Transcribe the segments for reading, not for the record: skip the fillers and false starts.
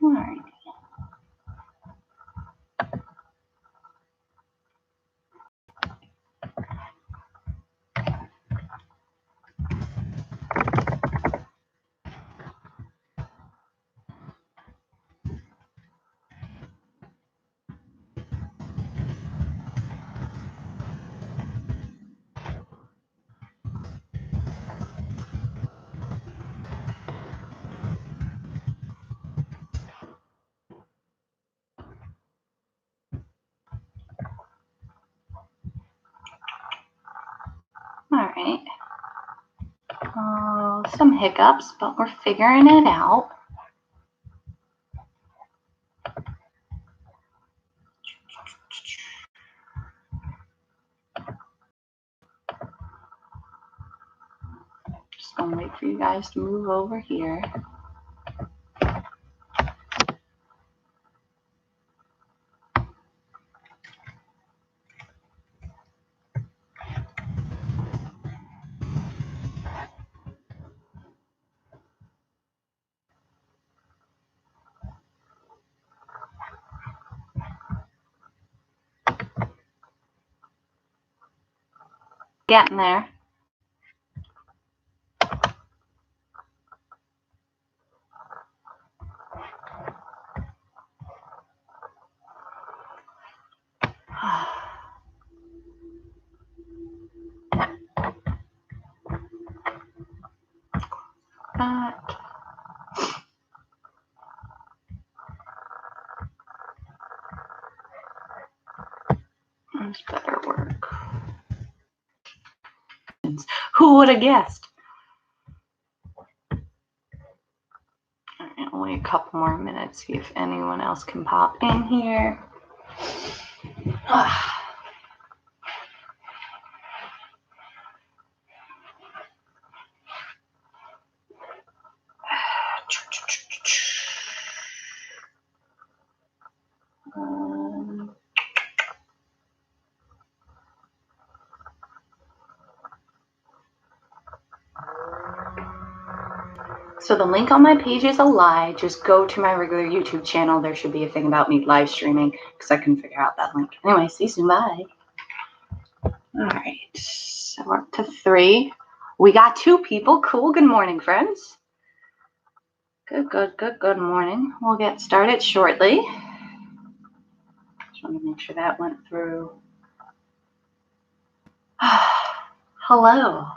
All right. All right. Some hiccups, but we're figuring it out. Just gonna wait for you guys to move over here. Getting there. That. This better work. Who would have guessed? I'll wait a couple more minutes, see if anyone else can pop in here. So the link on my page is a lie. Just go to my regular YouTube channel. There should be a thing about me live streaming because I couldn't figure out that link. Anyway, see you soon. Bye. All right. So we're up to 3. We got 2 people. Cool. Good morning, friends. Good morning. We'll get started shortly. Just want to make sure that went through. Hello.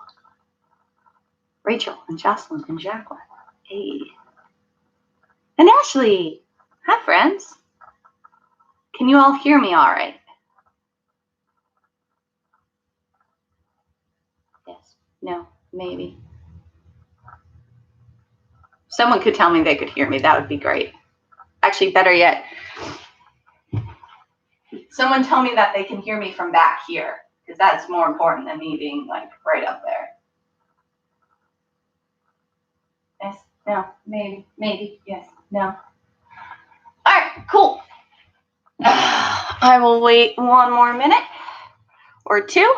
Rachel and Jocelyn and Jacqueline. Hey. And Ashley. Hi, friends. Can you all hear me all right? Yes. No. Maybe. Someone could tell me they could hear me. That would be great. Actually, better yet, someone tell me that they can hear me from back here, because that's more important than me being like right up there. Yes. No. Maybe. Yes. No. All right. Cool. I will wait 1 more minute or 2,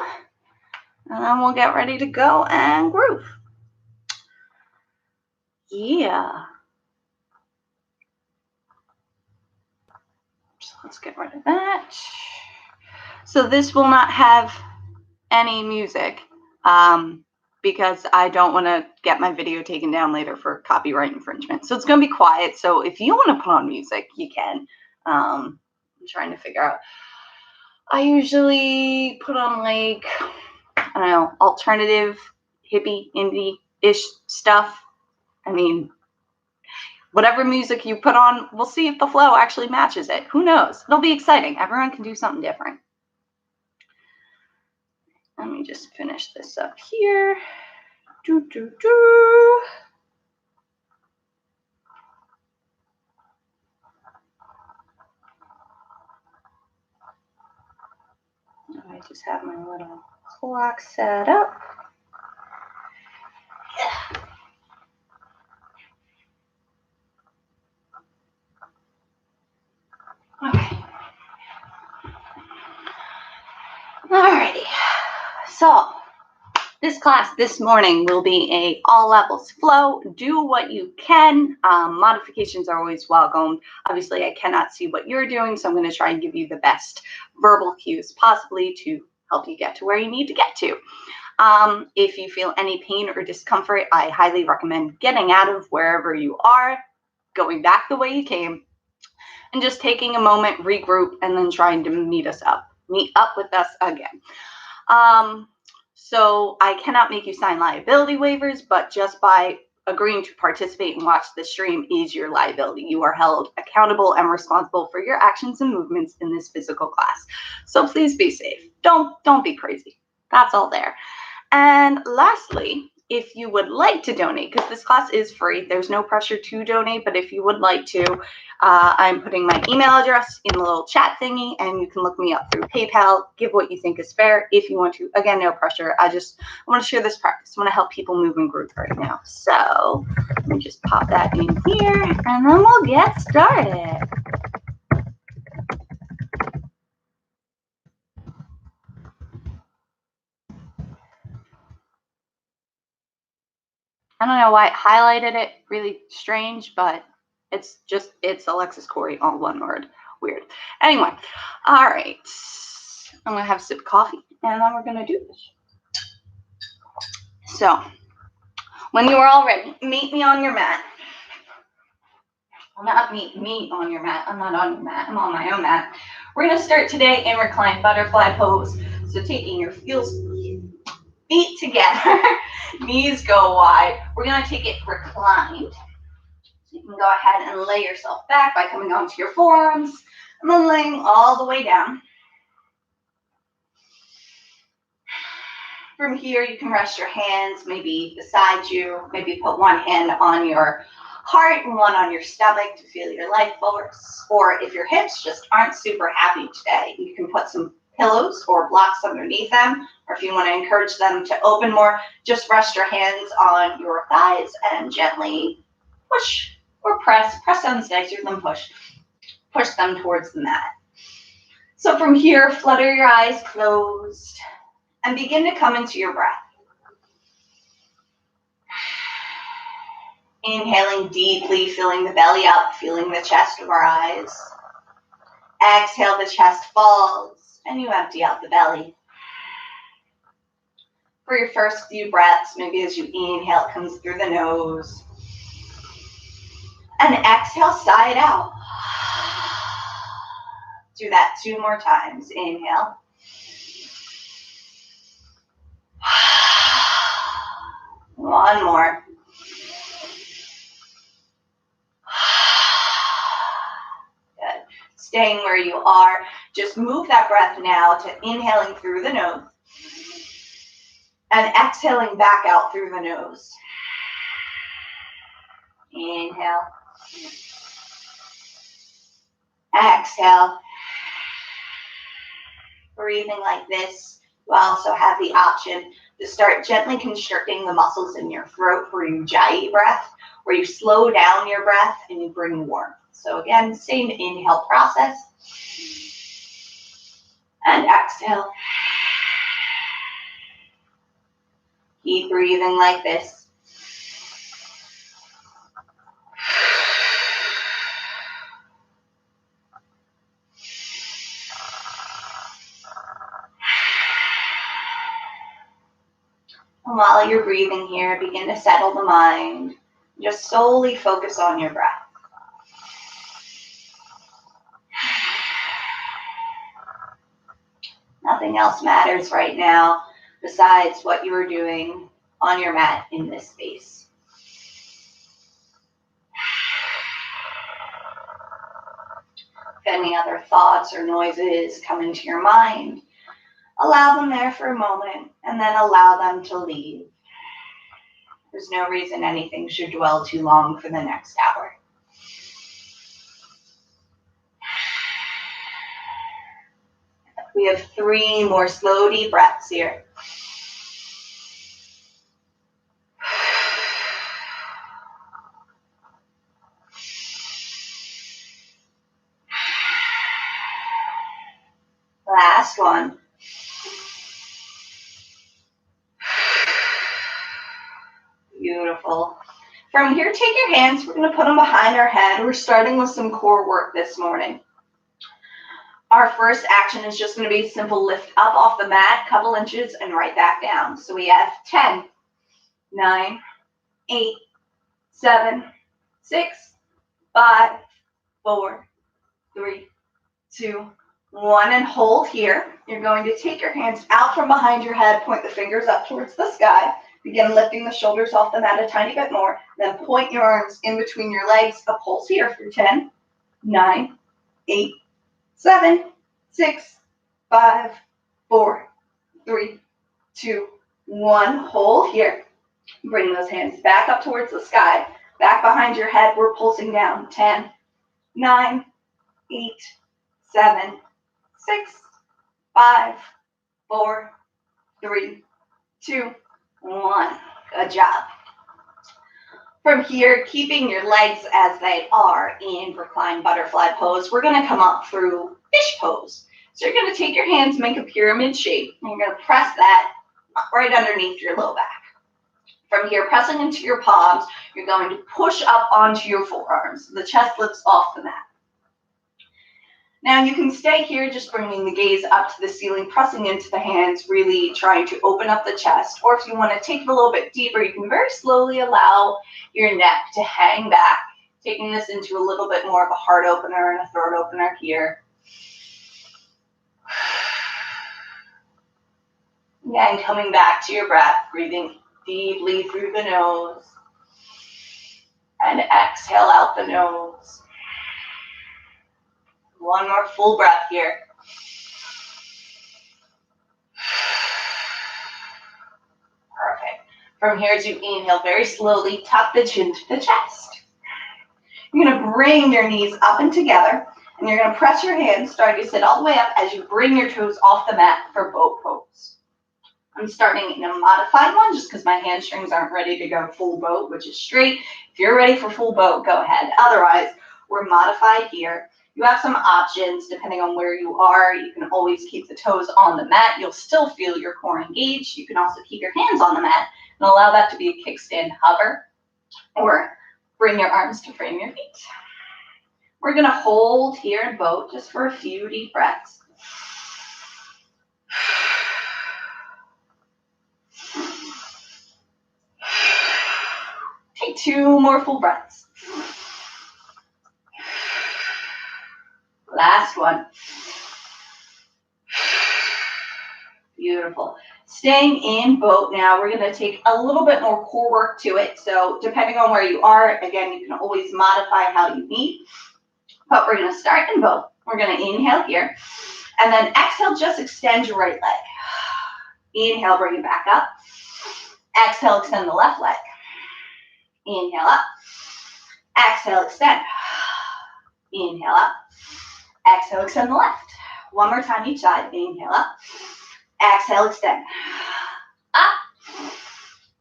and then we'll get ready to go and groove. Yeah. So let's get rid of that. So this will not have any music because I don't want to get my video taken down later for copyright infringement. So it's going to be quiet. So if you want to put on music, you can. I'm trying to figure out. I usually put on like, I don't know, alternative, hippie, indie-ish stuff. I mean, whatever music you put on, we'll see if the flow actually matches it. Who knows? It'll be exciting. Everyone can do something different. Let me just finish this up here. I just have my little clock set up. Okay. Alrighty. So this class this morning will be a all levels flow. Do what you can. Modifications are always welcome. Obviously, I cannot see what you're doing, so I'm going to try and give you the best verbal cues possibly to help you get to where you need to get to. If you feel any pain or discomfort, I highly recommend getting out of wherever you are, going back the way you came, and just taking a moment, regroup, and then trying to meet up with us again. So I cannot make you sign liability waivers, but just by agreeing to participate and watch the stream is your liability. You are held accountable and responsible for your actions and movements in this physical class. So please be safe. Don't be crazy. That's all there. And lastly, if you would like to donate, because this class is free, there's no pressure to donate, but if you would like to, I'm putting my email address in the little chat thingy, and you can look me up through PayPal. Give what you think is fair if you want to. Again, no pressure. I want to share this practice. I want to help people move and groove right now. So let me just pop that in here, and then we'll get started. I don't know why it highlighted it really strange, but it's Alexis Corey, all one word. Weird. Anyway, all right. I'm going to have a sip of coffee, and then we're going to do this. So, when you are all ready, meet me on your mat. Well, not meet me on your mat. I'm not on your mat. I'm on my own mat. We're going to start today in reclined butterfly pose. So, taking your feet together, knees go wide. We're going to take it reclined. So you can go ahead and lay yourself back by coming onto your forearms and then laying all the way down. From here, you can rest your hands maybe beside you. Maybe put one hand on your heart and one on your stomach to feel your life force. Or if your hips just aren't super happy today, you can put some pillows or blocks underneath them. Or if you want to encourage them to open more, just rest your hands on your thighs and gently push or press on the sides, then push them towards the mat. So from here, flutter your eyes closed and begin to come into your breath. Inhaling deeply, filling the belly up, feeling the chest rise. Exhale, the chest falls, and you empty out the belly. For your first few breaths, maybe as you inhale, it comes through the nose. And exhale, sigh it out. Do that 2 more times. Inhale. One more. Good. Staying where you are. Just move that breath now to inhaling through the nose and exhaling back out through the nose. Inhale. Exhale. Breathing like this. You also have the option to start gently constricting the muscles in your throat for your ujjayi breath, where you slow down your breath and you bring warmth. So again, same inhale process. And exhale. Keep breathing like this. And while you're breathing here, begin to settle the mind. Just solely focus on your breath. Nothing else matters right now besides what you are doing on your mat in this space. If any other thoughts or noises come into your mind, allow them there for a moment and then allow them to leave. There's no reason anything should dwell too long for the next hour. We have 3 more slow, deep breaths here. Last one. Beautiful. From here, take your hands. We're going to put them behind our head. We're starting with some core work this morning. Our first action is just going to be simple lift up off the mat, couple inches, and right back down. So we have 10, 9, 8, 7, 6, 5, 4, 3, 2, 1, and hold here. You're going to take your hands out from behind your head, point the fingers up towards the sky. Begin lifting the shoulders off the mat a tiny bit more. Then point your arms in between your legs. A pulse here for 10, 9, 8, 7, 6, 5, 4, 3, 2, 1. Hold here. Bring those hands back up towards the sky. Back behind your head. We're pulsing down. 10, 9, 8, 7, 6, 5, 4, 3, 2, 1. Good job. From here, keeping your legs as they are in reclined butterfly pose, we're going to come up through fish pose. So you're going to take your hands, make a pyramid shape, and you're going to press that right underneath your low back. From here, pressing into your palms, you're going to push up onto your forearms. The chest lifts off the mat. Now you can stay here, just bringing the gaze up to the ceiling, pressing into the hands, really trying to open up the chest. Or if you want to take it a little bit deeper, you can very slowly allow your neck to hang back, taking this into a little bit more of a heart opener and a throat opener here. Again, coming back to your breath, breathing deeply through the nose and exhale out the nose. One more full breath here. Perfect. From here, as you inhale, very slowly tuck the chin to the chest. You're going to bring your knees up and together, and you're going to press your hands, starting to sit all the way up as you bring your toes off the mat for boat pose. I'm starting in a modified one just because my hamstrings aren't ready to go full boat, which is straight. If you're ready for full boat, go ahead. Otherwise, we're modified here. You have some options depending on where you are. You can always keep the toes on the mat. You'll still feel your core engaged. You can also keep your hands on the mat and allow that to be a kickstand hover, or bring your arms to frame your feet. We're going to hold here in boat just for a few deep breaths. Take 2 more full breaths. Last one. Beautiful. Staying in boat now, we're going to take a little bit more core work to it. So depending on where you are, again, you can always modify how you need. But we're going to start in boat. We're going to inhale here. And then exhale, just extend your right leg. Inhale, bring it back up. Exhale, extend the left leg. Inhale up. Exhale, extend. Inhale up. Exhale, extend the left. One more time each side. Inhale up. Exhale, extend. Up.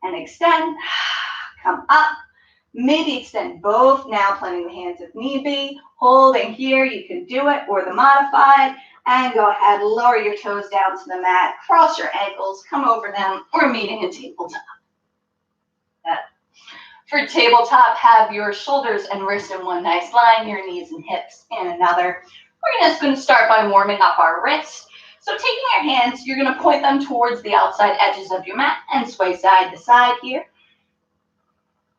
And extend. Come up. Maybe extend both now, planting the hands if need be. Holding here, you can do it, or the modified. And go ahead, lower your toes down to the mat. Cross your ankles, come over them. We're meeting in tabletop. For tabletop, have your shoulders and wrists in one nice line, your knees and hips in another. We're just going to start by warming up our wrists. So taking your hands, you're going to point them towards the outside edges of your mat and sway side to side here.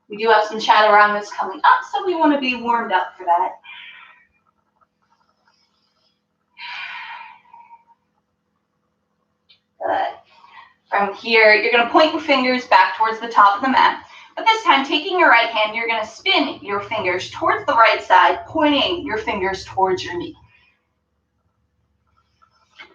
We do have some chaturanga coming up, so we want to be warmed up for that. Good. From here, you're going to point your fingers back towards the top of the mat. But this time, taking your right hand, you're going to spin your fingers towards the right side, pointing your fingers towards your knee.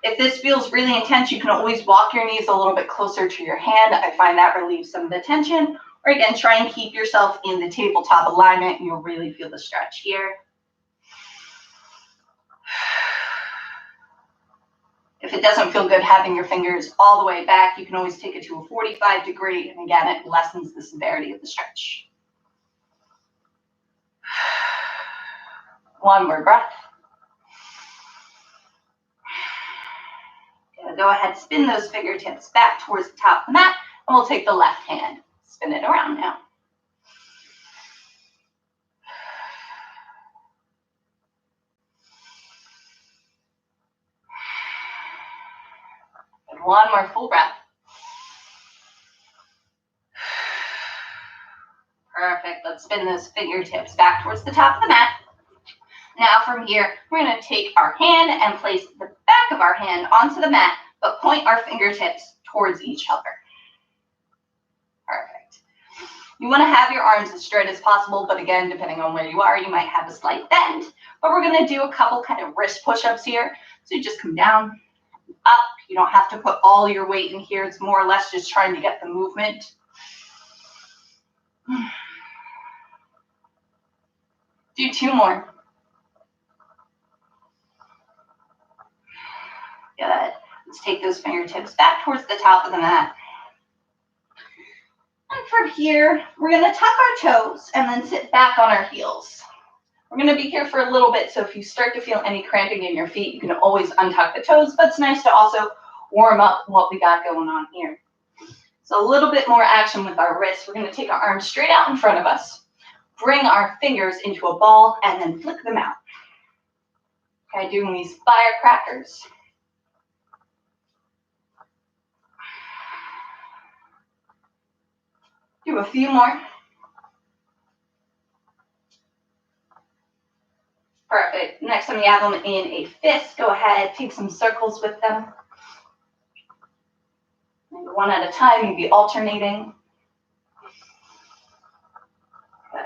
If this feels really intense, you can always walk your knees a little bit closer to your hand. I find that relieves some of the tension. Or again, try and keep yourself in the tabletop alignment, and you'll really feel the stretch here. If it doesn't feel good having your fingers all the way back, you can always take it to a 45-degree, and again, it lessens the severity of the stretch. One more breath. Go ahead, spin those fingertips back towards the top of the mat, and we'll take the left hand. Spin it around now. And one more full breath. Perfect. Let's spin those fingertips back towards the top of the mat. Now from here, we're going to take our hand and place the back of our hand onto the mat, but point our fingertips towards each other. Perfect. You want to have your arms as straight as possible, but again, depending on where you are, you might have a slight bend. But we're going to do a couple kind of wrist push-ups here. So you just come down, up. You don't have to put all your weight in here. It's more or less just trying to get the movement. Do 2 more. Good. Let's take those fingertips back towards the top of the mat. And from here, we're going to tuck our toes and then sit back on our heels. We're going to be here for a little bit, so if you start to feel any cramping in your feet, you can always untuck the toes, but it's nice to also warm up what we got going on here. So a little bit more action with our wrists. We're going to take our arms straight out in front of us, bring our fingers into a ball, and then flick them out. Okay, doing these firecrackers. Do a few more. Perfect. Next time you have them in a fist, go ahead, take some circles with them. Maybe one at a time, maybe alternating. Good.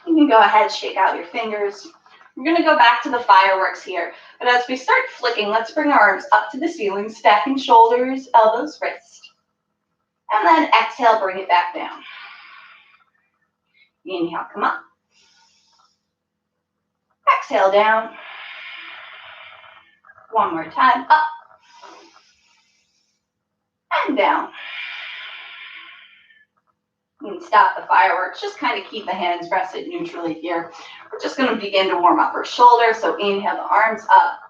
You can go ahead, shake out your fingers. We're going to go back to the fireworks here. But as we start flicking, let's bring our arms up to the ceiling, stacking shoulders, elbows, wrists. And then exhale, bring it back down. Inhale, come up. Exhale, down. One more time, up. And down. You can stop the fireworks. Just kind of keep the hands rested neutrally here. We're just going to begin to warm up our shoulders. So inhale, the arms up.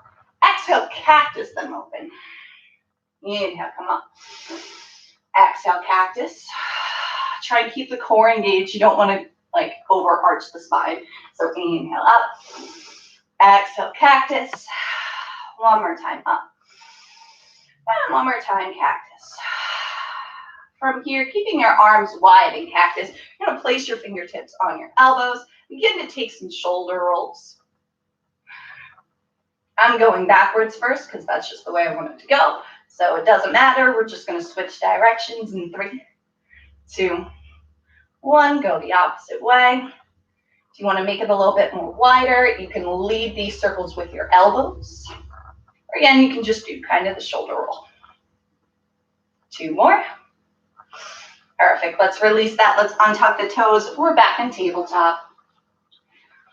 Exhale, cactus them open. Inhale, come up. Exhale, cactus. Try and keep the core engaged. You don't want to overarch the spine. So inhale, up. Exhale, cactus. One more time, up. And one more time, cactus. From here, keeping your arms wide in cactus, you're going to place your fingertips on your elbows. Begin to take some shoulder rolls. I'm going backwards first because that's just the way I want it to go. So it doesn't matter. We're just going to switch directions in 3, 2, 1. Go the opposite way. If you want to make it a little bit more wider, you can lead these circles with your elbows. Or again, you can just do kind of the shoulder roll. 2 more. Perfect. Let's release that. Let's untuck the toes. We're back in tabletop.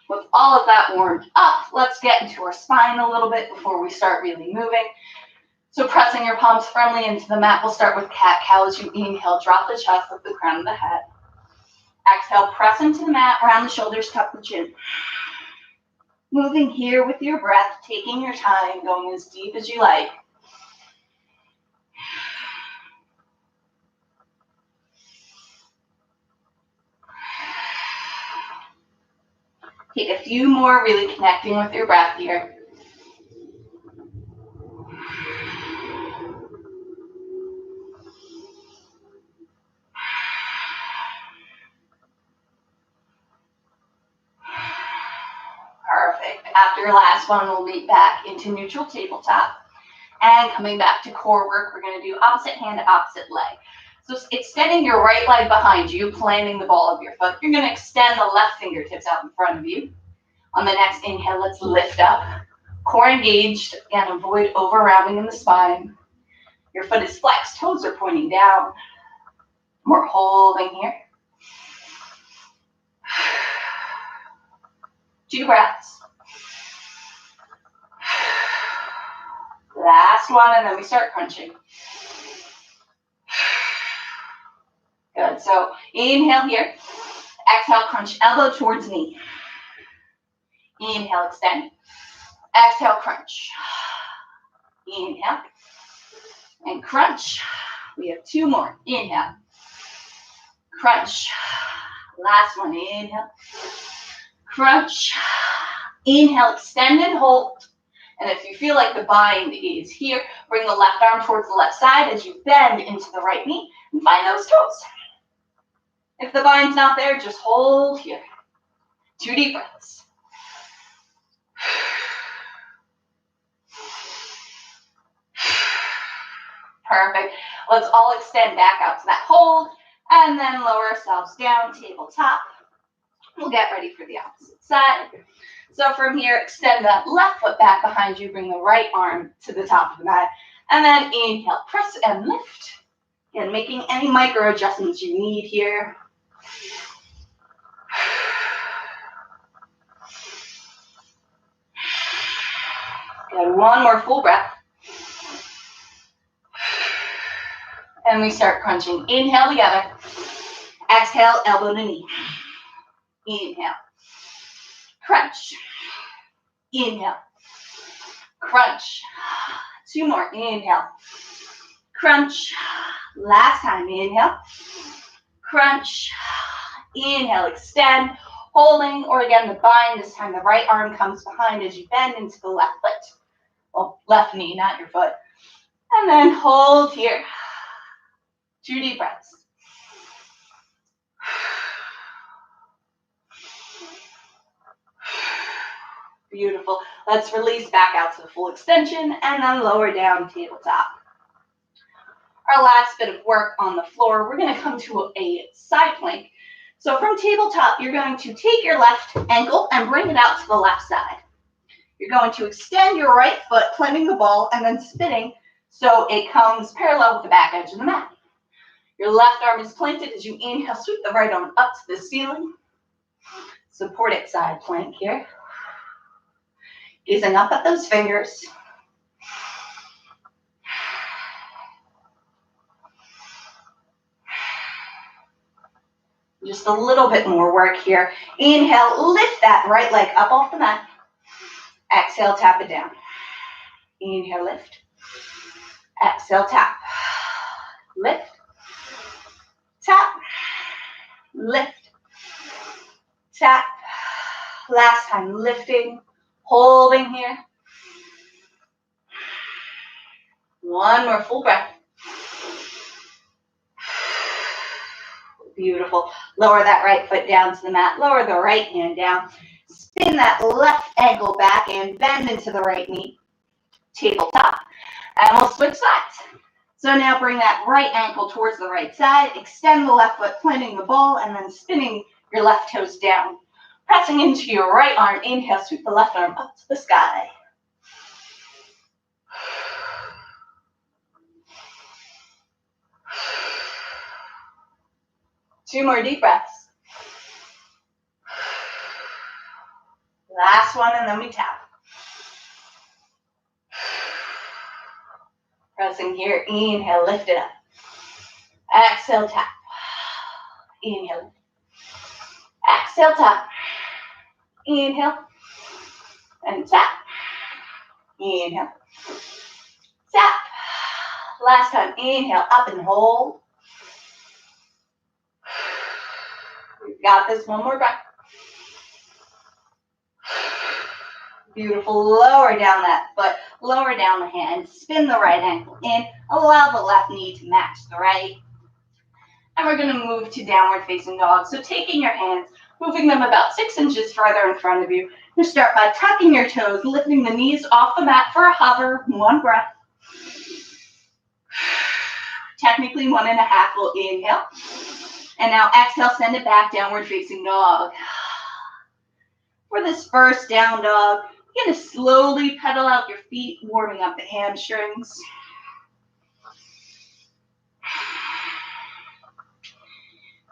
With all of that warmed up, let's get into our spine a little bit before we start really moving. So pressing your palms firmly into the mat. We'll start with cat-cow. As you inhale, drop the chest with the crown of the head. Exhale, press into the mat, round the shoulders, tuck the chin. Moving here with your breath, taking your time, going as deep as you like. Take a few more, really connecting with your breath here. Perfect. After your last one, we'll meet back into neutral tabletop. And coming back to core work, we're going to do opposite hand, opposite leg. So extending your right leg behind you, planting the ball of your foot. You're going to extend the left fingertips out in front of you. On the next inhale, let's lift up. Core engaged. Again, avoid over-rounding in the spine. Your foot is flexed. Toes are pointing down. We're holding here. 2 breaths. Last one, and then we start crunching. Good. So inhale here. Exhale, crunch elbow towards knee. Inhale, extend. Exhale, crunch. Inhale. And crunch. We have 2 more. Inhale. crunch. Last one, inhale, crunch. Inhale, extend and hold. And if you feel like the bind is here, bring the left arm towards the left side as you bend into the right knee and find those toes. If the bind's not there, just hold here. 2 deep breaths. Perfect. Let's all extend back out to that hold and then lower ourselves down, tabletop. We'll get ready for the opposite side. So from here, extend that left foot back behind you, bring the right arm to the top of the mat, and then inhale, press and lift. Again, making any micro adjustments you need here. Good, one more full breath. And we start crunching. Inhale together. Exhale, elbow to knee. Inhale. Crunch. Inhale. Crunch. 2 more. Inhale. Crunch. Last time. Inhale. Crunch. Inhale. Extend. Holding, or again, the bind. This time the right arm comes behind as you bend into the left foot. Well, left knee, not your foot. And then hold here. 2 deep breaths. Beautiful. Let's release back out to the full extension and then lower down, tabletop. Our last bit of work on the floor, we're going to come to a side plank. So from tabletop, you're going to take your left ankle and bring it out to the left side. You're going to extend your right foot, planting the ball, and then spinning so it comes parallel with the back edge of the mat. Your left arm is planted as you inhale, sweep the right arm up to the ceiling. Supported side plank here. Gazing up at those fingers. Just a little bit more work here. Inhale, lift that right leg up off the mat. Exhale, tap it down. Inhale, lift. Exhale, tap. Lift. Tap. Lift. Tap. Last time, lifting. Holding here. One more full breath. Beautiful. Lower that right foot down to the mat. Lower the right hand down. Spin that left ankle back and bend into the right knee. Tabletop. And we'll switch sides. So now bring that right ankle towards the right side. Extend the left foot, planting the ball, and then spinning your left toes down. Pressing into your right arm. Inhale, sweep the left arm up to the sky. Two more deep breaths. Last one, and then we tap. Pressing here. Inhale, lift it up. Exhale, tap. Inhale. Exhale, tap. Inhale. And tap. Inhale. Tap. Last time. Inhale, up and hold. We've got this. One more breath. Beautiful. Lower down that foot. Lower down the hand. Spin the right ankle in. Allow the left knee to match the right. And we're going to move to downward facing dog. So taking your hands, moving them about 6 inches farther in front of you. You start by tucking your toes, lifting the knees off the mat for a hover. One breath. Technically 1.5. We'll inhale. And now exhale, send it back, downward facing dog. For this first down dog, you're going to slowly pedal out your feet, warming up the hamstrings.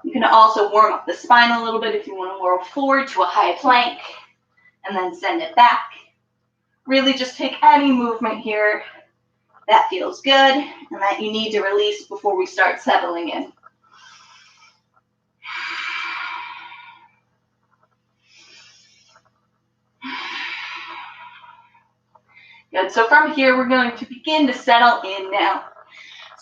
You can also warm up the spine a little bit if you want to roll forward to a high plank and then send it back. Really just take any movement here that feels good and that you need to release before we start settling in. Good. So from here, we're going to begin to settle in now.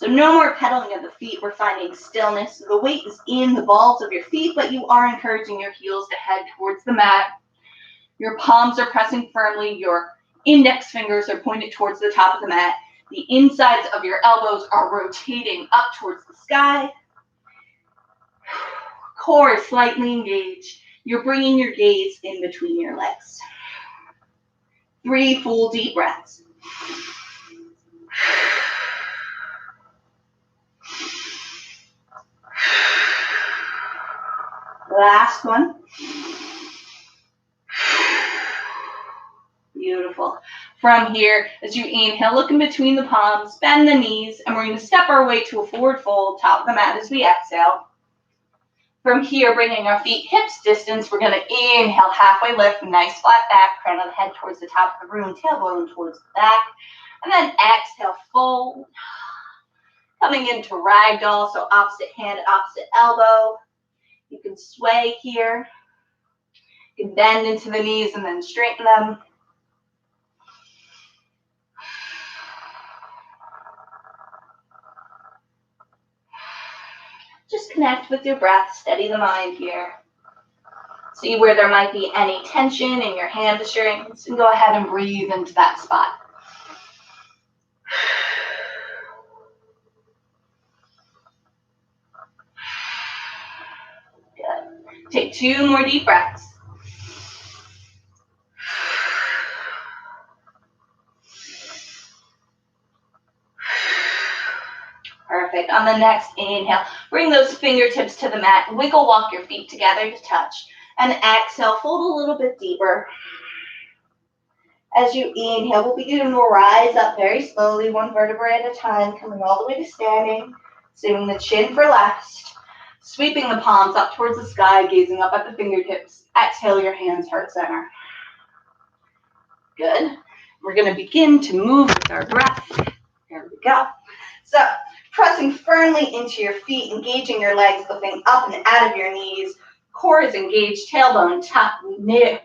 So no more pedaling of the feet. We're finding stillness. The weight is in the balls of your feet, but you are encouraging your heels to head towards the mat. Your palms are pressing firmly. Your index fingers are pointed towards the top of the mat. The insides of your elbows are rotating up towards the sky. Core is slightly engaged. You're bringing your gaze in between your legs. 3 full deep breaths. Last one. Beautiful. From here, as you inhale, look in between the palms, bend the knees, and we're going to step our way to a forward fold, top of the mat as we exhale. From here, bringing our feet hips distance, we're going to inhale, halfway lift, nice flat back, crown of the head towards the top of the room, tailbone towards the back. And then exhale, fold. Coming into ragdoll, so opposite hand, opposite elbow. You can sway here. You can bend into the knees and then straighten them. Just connect with your breath, steady the mind here. See where there might be any tension in your hamstrings, and go ahead and breathe into that spot. Good. Take 2 more deep breaths. Perfect. On the next inhale, bring those fingertips to the mat. Wiggle walk your feet together to touch. And exhale, fold a little bit deeper. As you inhale, we'll begin to rise up very slowly, 1 vertebra at a time, coming all the way to standing. Saving the chin for last. Sweeping the palms up towards the sky, gazing up at the fingertips. Exhale your hands, heart center. Good. We're going to begin to move with our breath. There we go. So, pressing firmly into your feet, engaging your legs, lifting up and out of your knees. Core is engaged, tailbone tucked,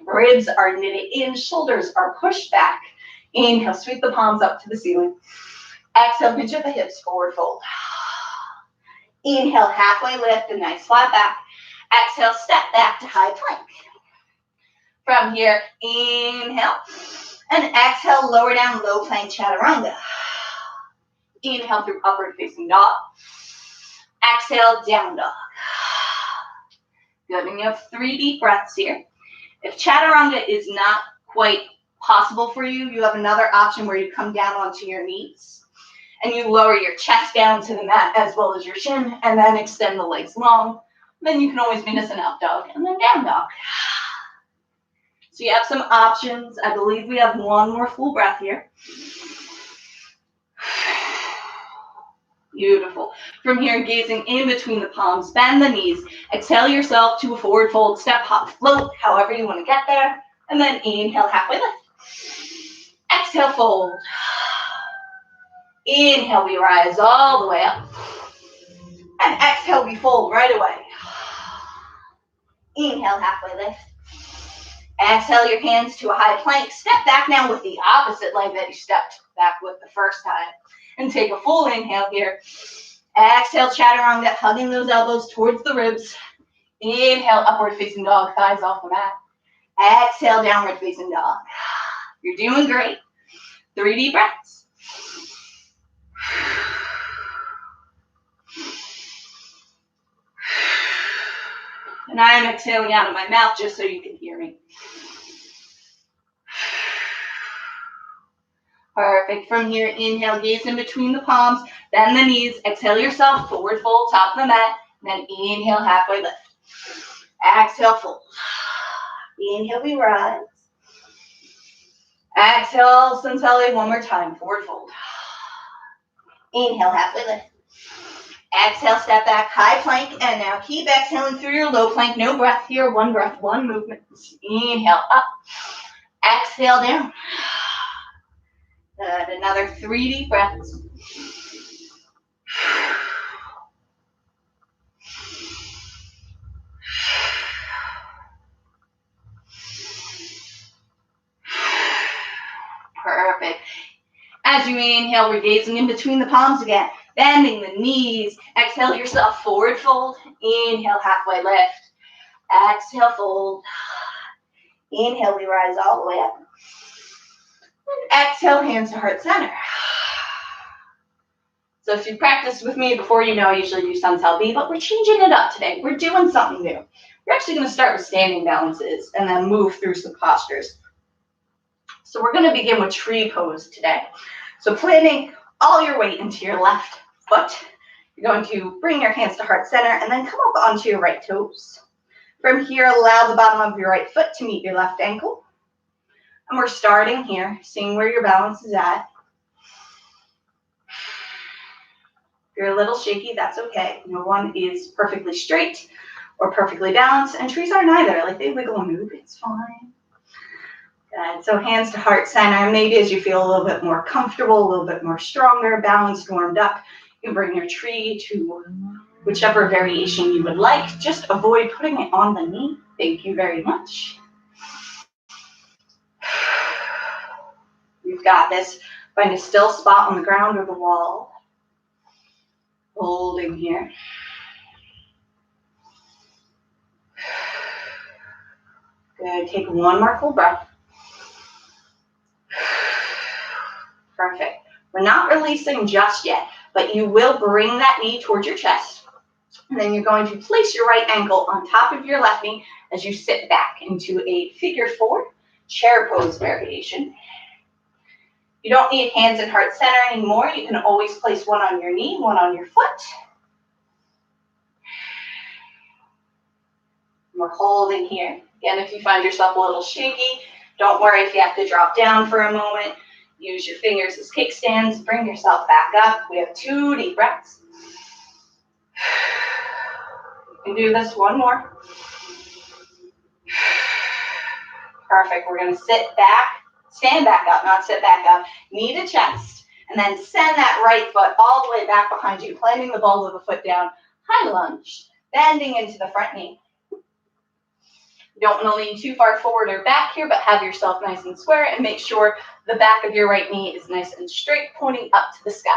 ribs are knitted in, shoulders are pushed back. Inhale, sweep the palms up to the ceiling. Exhale, pinch at the hips, forward fold. Inhale, halfway lift, a nice flat back. Exhale, step back to high plank. From here, inhale, and exhale, lower down, low plank chaturanga. Inhale through upward facing dog. Exhale, down dog. Good, and you have 3 deep breaths here. If chaturanga is not quite possible for you, you have another option where you come down onto your knees and you lower your chest down to the mat as well as your chin, and then extend the legs long. Then you can always meet us in up dog and then down dog. So you have some options. I believe we have 1 more full breath here. Beautiful. From here, gazing in between the palms, bend the knees. Exhale yourself to a forward fold, step, hop, float, however you want to get there. And then inhale, halfway lift. Exhale, fold. Inhale, we rise all the way up. And exhale, we fold right away. Inhale, halfway lift. Exhale your hands to a high plank. Step back now with the opposite leg that you stepped back with the first time. And take a full inhale here. Exhale, chaturanga, hugging those elbows towards the ribs. Inhale, upward facing dog, thighs off the mat. Exhale, downward facing dog. You're doing great. 3 deep breaths. And I am exhaling out of my mouth just so you can hear me. Perfect. From here, inhale, gaze in between the palms, bend the knees, exhale yourself, forward fold, top of the mat, and then inhale, halfway lift. Exhale, fold. Inhale, we rise. Exhale, Sunsali, 1 more time, forward fold. Inhale, halfway lift. Exhale, step back, high plank, and now keep exhaling through your low plank. No breath here, 1 breath, 1 movement. Inhale, up. Exhale, down. Good. Another 3 deep breaths. Perfect. As you inhale, we're gazing in between the palms again. Bending the knees. Exhale yourself forward fold. Inhale, halfway lift. Exhale, fold. Inhale, we rise all the way up. And exhale, hands to heart center. So if you practiced with me before, you know I usually do sun B, but we're changing it up today. We're doing something new. We're actually going to start with standing balances and then move through some postures. So we're going to begin with tree pose today. So planting all your weight into your left foot. You're going to bring your hands to heart center and then come up onto your right toes. From here, allow the bottom of your right foot to meet your left ankle. And we're starting here, seeing where your balance is at. If you're a little shaky, that's okay. No one is perfectly straight or perfectly balanced, and trees aren't either. Like, they wiggle and move, it's fine. Good. So hands to heart center. Maybe as you feel a little bit more comfortable, a little bit more stronger, balanced, warmed up, you can bring your tree to whichever variation you would like. Just avoid putting it on the knee. Thank you very much. You've got this. Find a still spot on the ground or the wall. Holding here. Good. Take one more full breath. Perfect. We're not releasing just yet, but you will bring that knee towards your chest. And then you're going to place your right ankle on top of your left knee as you sit back into a figure 4 chair pose variation. You don't need hands at heart center anymore. You can always place one on your knee, one on your foot. We're holding here. Again, if you find yourself a little shaky, don't worry if you have to drop down for a moment. Use your fingers as kickstands. Bring yourself back up. We have 2 deep breaths. You can do this one more. Perfect. We're going to sit back, stand back up, not sit back up. Knee to chest. And then send that right foot all the way back behind you, planting the ball of the foot down. High lunge. Bending into the front knee. You don't want to lean too far forward or back here, but have yourself nice and square and make sure the back of your right knee is nice and straight, pointing up to the sky.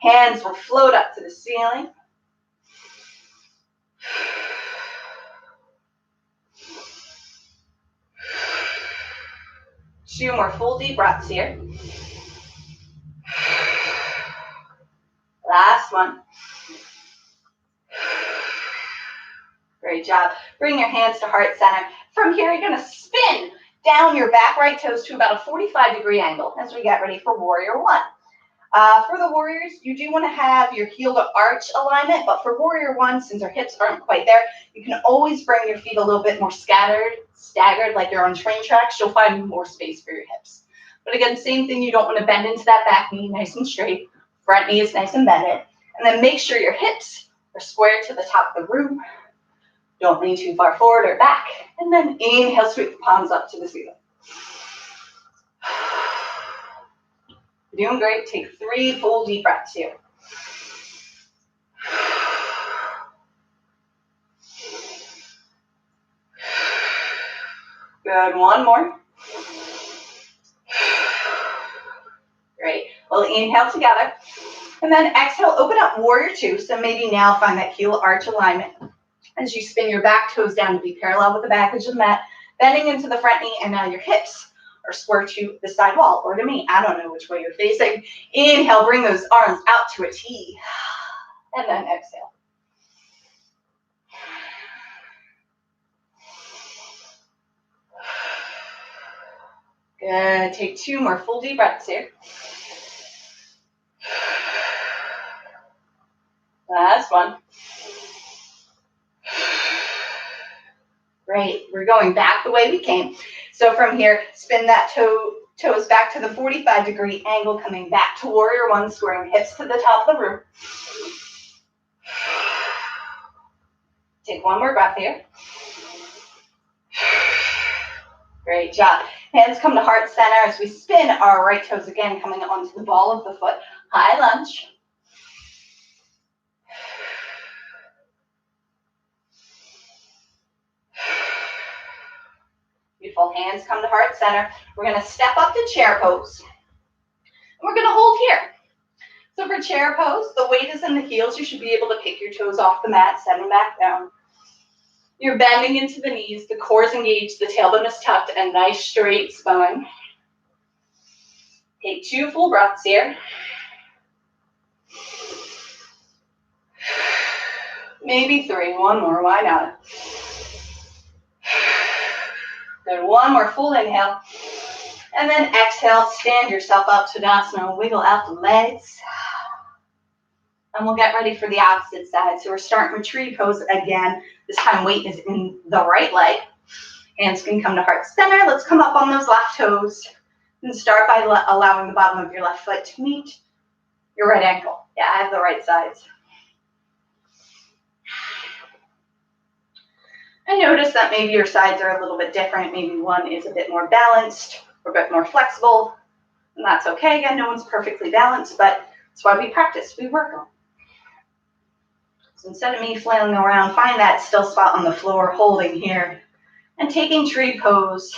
Hands will float up to the ceiling. Two more full deep breaths here. Last one. Great job. Bring your hands to heart center. From here, you're going to spin down your back right toes to about a 45-degree angle as we get ready for Warrior 1. For the warriors, you do want to have your heel to arch alignment, but for Warrior 1, since our hips aren't quite there, you can always bring your feet a little bit more staggered, like you're on train tracks. You'll find more space for your hips. But again, same thing, you don't want to bend into that back knee nice and straight. Front knee is nice and bended. And then make sure your hips are square to the top of the room. Don't lean too far forward or back. And then inhale, sweep the palms up to the ceiling. You're doing great. Take 3 full deep breaths here. Good. One more. Great. We'll inhale together. And then exhale, open up Warrior 2. So maybe now find that heel arch alignment as you spin your back toes down to be parallel with the back edge of the mat, bending into the front knee, and now your hips are square to the side wall, or to me. I don't know which way you're facing. Inhale, bring those arms out to a T. And then exhale. Good. Take 2 more full deep breaths here. Last one. Great. We're going back the way we came. So from here, spin that toes back to the 45-degree angle, coming back to Warrior 1, squaring hips to the top of the room. Take 1 more breath here. Great job. Hands come to heart center as we spin our right toes again, coming onto the ball of the foot. High lunge. Beautiful. Hands come to heart center. We're going to step up to chair pose. And we're going to hold here. So for chair pose, the weight is in the heels. You should be able to pick your toes off the mat, set them back down. You're bending into the knees, the core is engaged, the tailbone is tucked, and nice straight spine. Take 2 full breaths here. Maybe 3, one more, why not? Good, one more full inhale. And then exhale, stand yourself up to Tadasana, wiggle out the legs. And we'll get ready for the opposite side. So we're starting with tree pose again. This time weight is in the right leg. Hands can come to heart center. Let's come up on those left toes. And start by allowing the bottom of your left foot to meet your right ankle. Yeah, I have the right sides. And notice that maybe your sides are a little bit different. Maybe one is a bit more balanced or a bit more flexible. And that's okay. Again, no one's perfectly balanced, but that's why we practice, we work on. So instead of me flailing around, find that still spot on the floor, holding here, and taking tree pose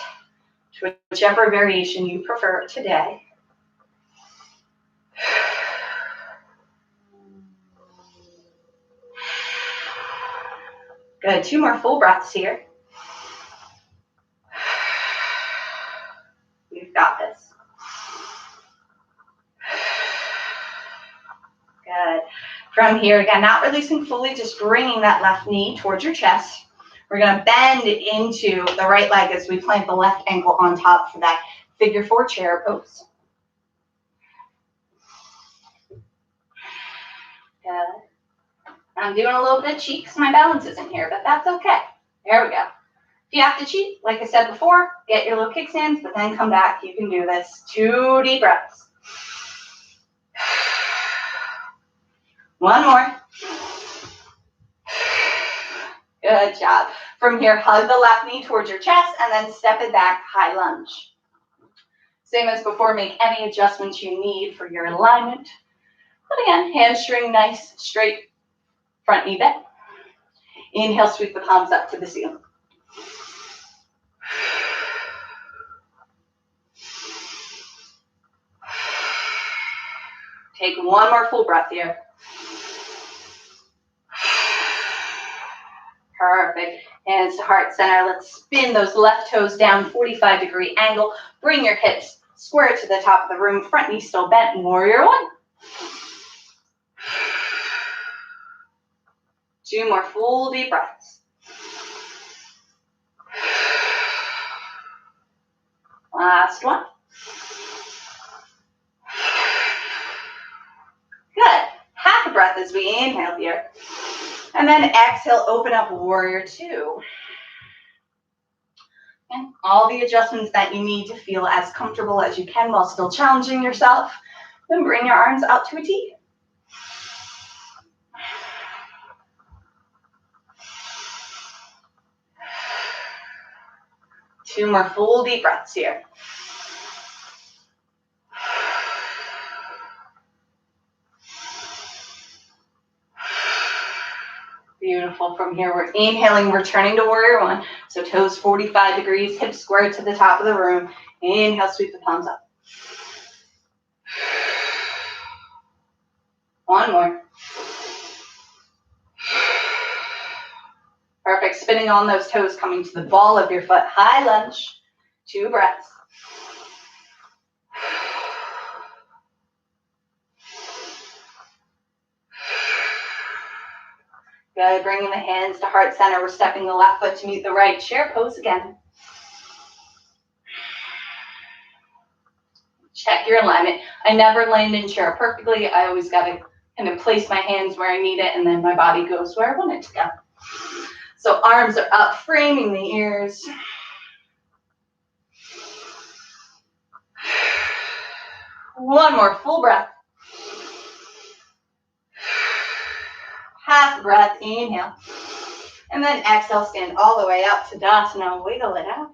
to whichever variation you prefer today. Good, 2 more full breaths here. You've got this. Good. From here, again, not releasing fully, just bringing that left knee towards your chest. We're going to bend into the right leg as we plant the left ankle on top for that figure 4 chair pose. Good. I'm doing a little bit of cheat because my balance isn't here, but that's okay. There we go. If you have to cheat, like I said before, get your little kickstands, but then come back. You can do this. 2 deep breaths. One more. Good job. From here, hug the left knee towards your chest and then step it back, high lunge. Same as before, make any adjustments you need for your alignment. But again, hamstring nice, straight, front knee bend. Inhale, sweep the palms up to the ceiling. Take 1 more full breath here. Perfect. Hands to heart center. Let's spin those left toes down, 45-degree angle. Bring your hips square to the top of the room. Front knee still bent. Warrior 1. 2 more full deep breaths. Last one. Good. Half a breath as we inhale here. And then exhale, open up warrior 2. And all the adjustments that you need to feel as comfortable as you can while still challenging yourself. Then bring your arms out to a T. Two more full deep breaths here. Beautiful. From here, we're inhaling, returning to warrior 1. So toes 45 degrees, hips squared to the top of the room. Inhale, sweep the palms up. One more. Perfect. Spinning on those toes, coming to the ball of your foot. High lunge. 2 breaths. Good. Bringing the hands to heart center. We're stepping the left foot to meet the right. Chair pose again. Check your alignment. I never land in chair perfectly. I always got to kind of place my hands where I need it, and then my body goes where I want it to go. So arms are up, framing the ears. One more full breath. Half breath, inhale. And then exhale, stand all the way up to Tadasana. Wiggle it out.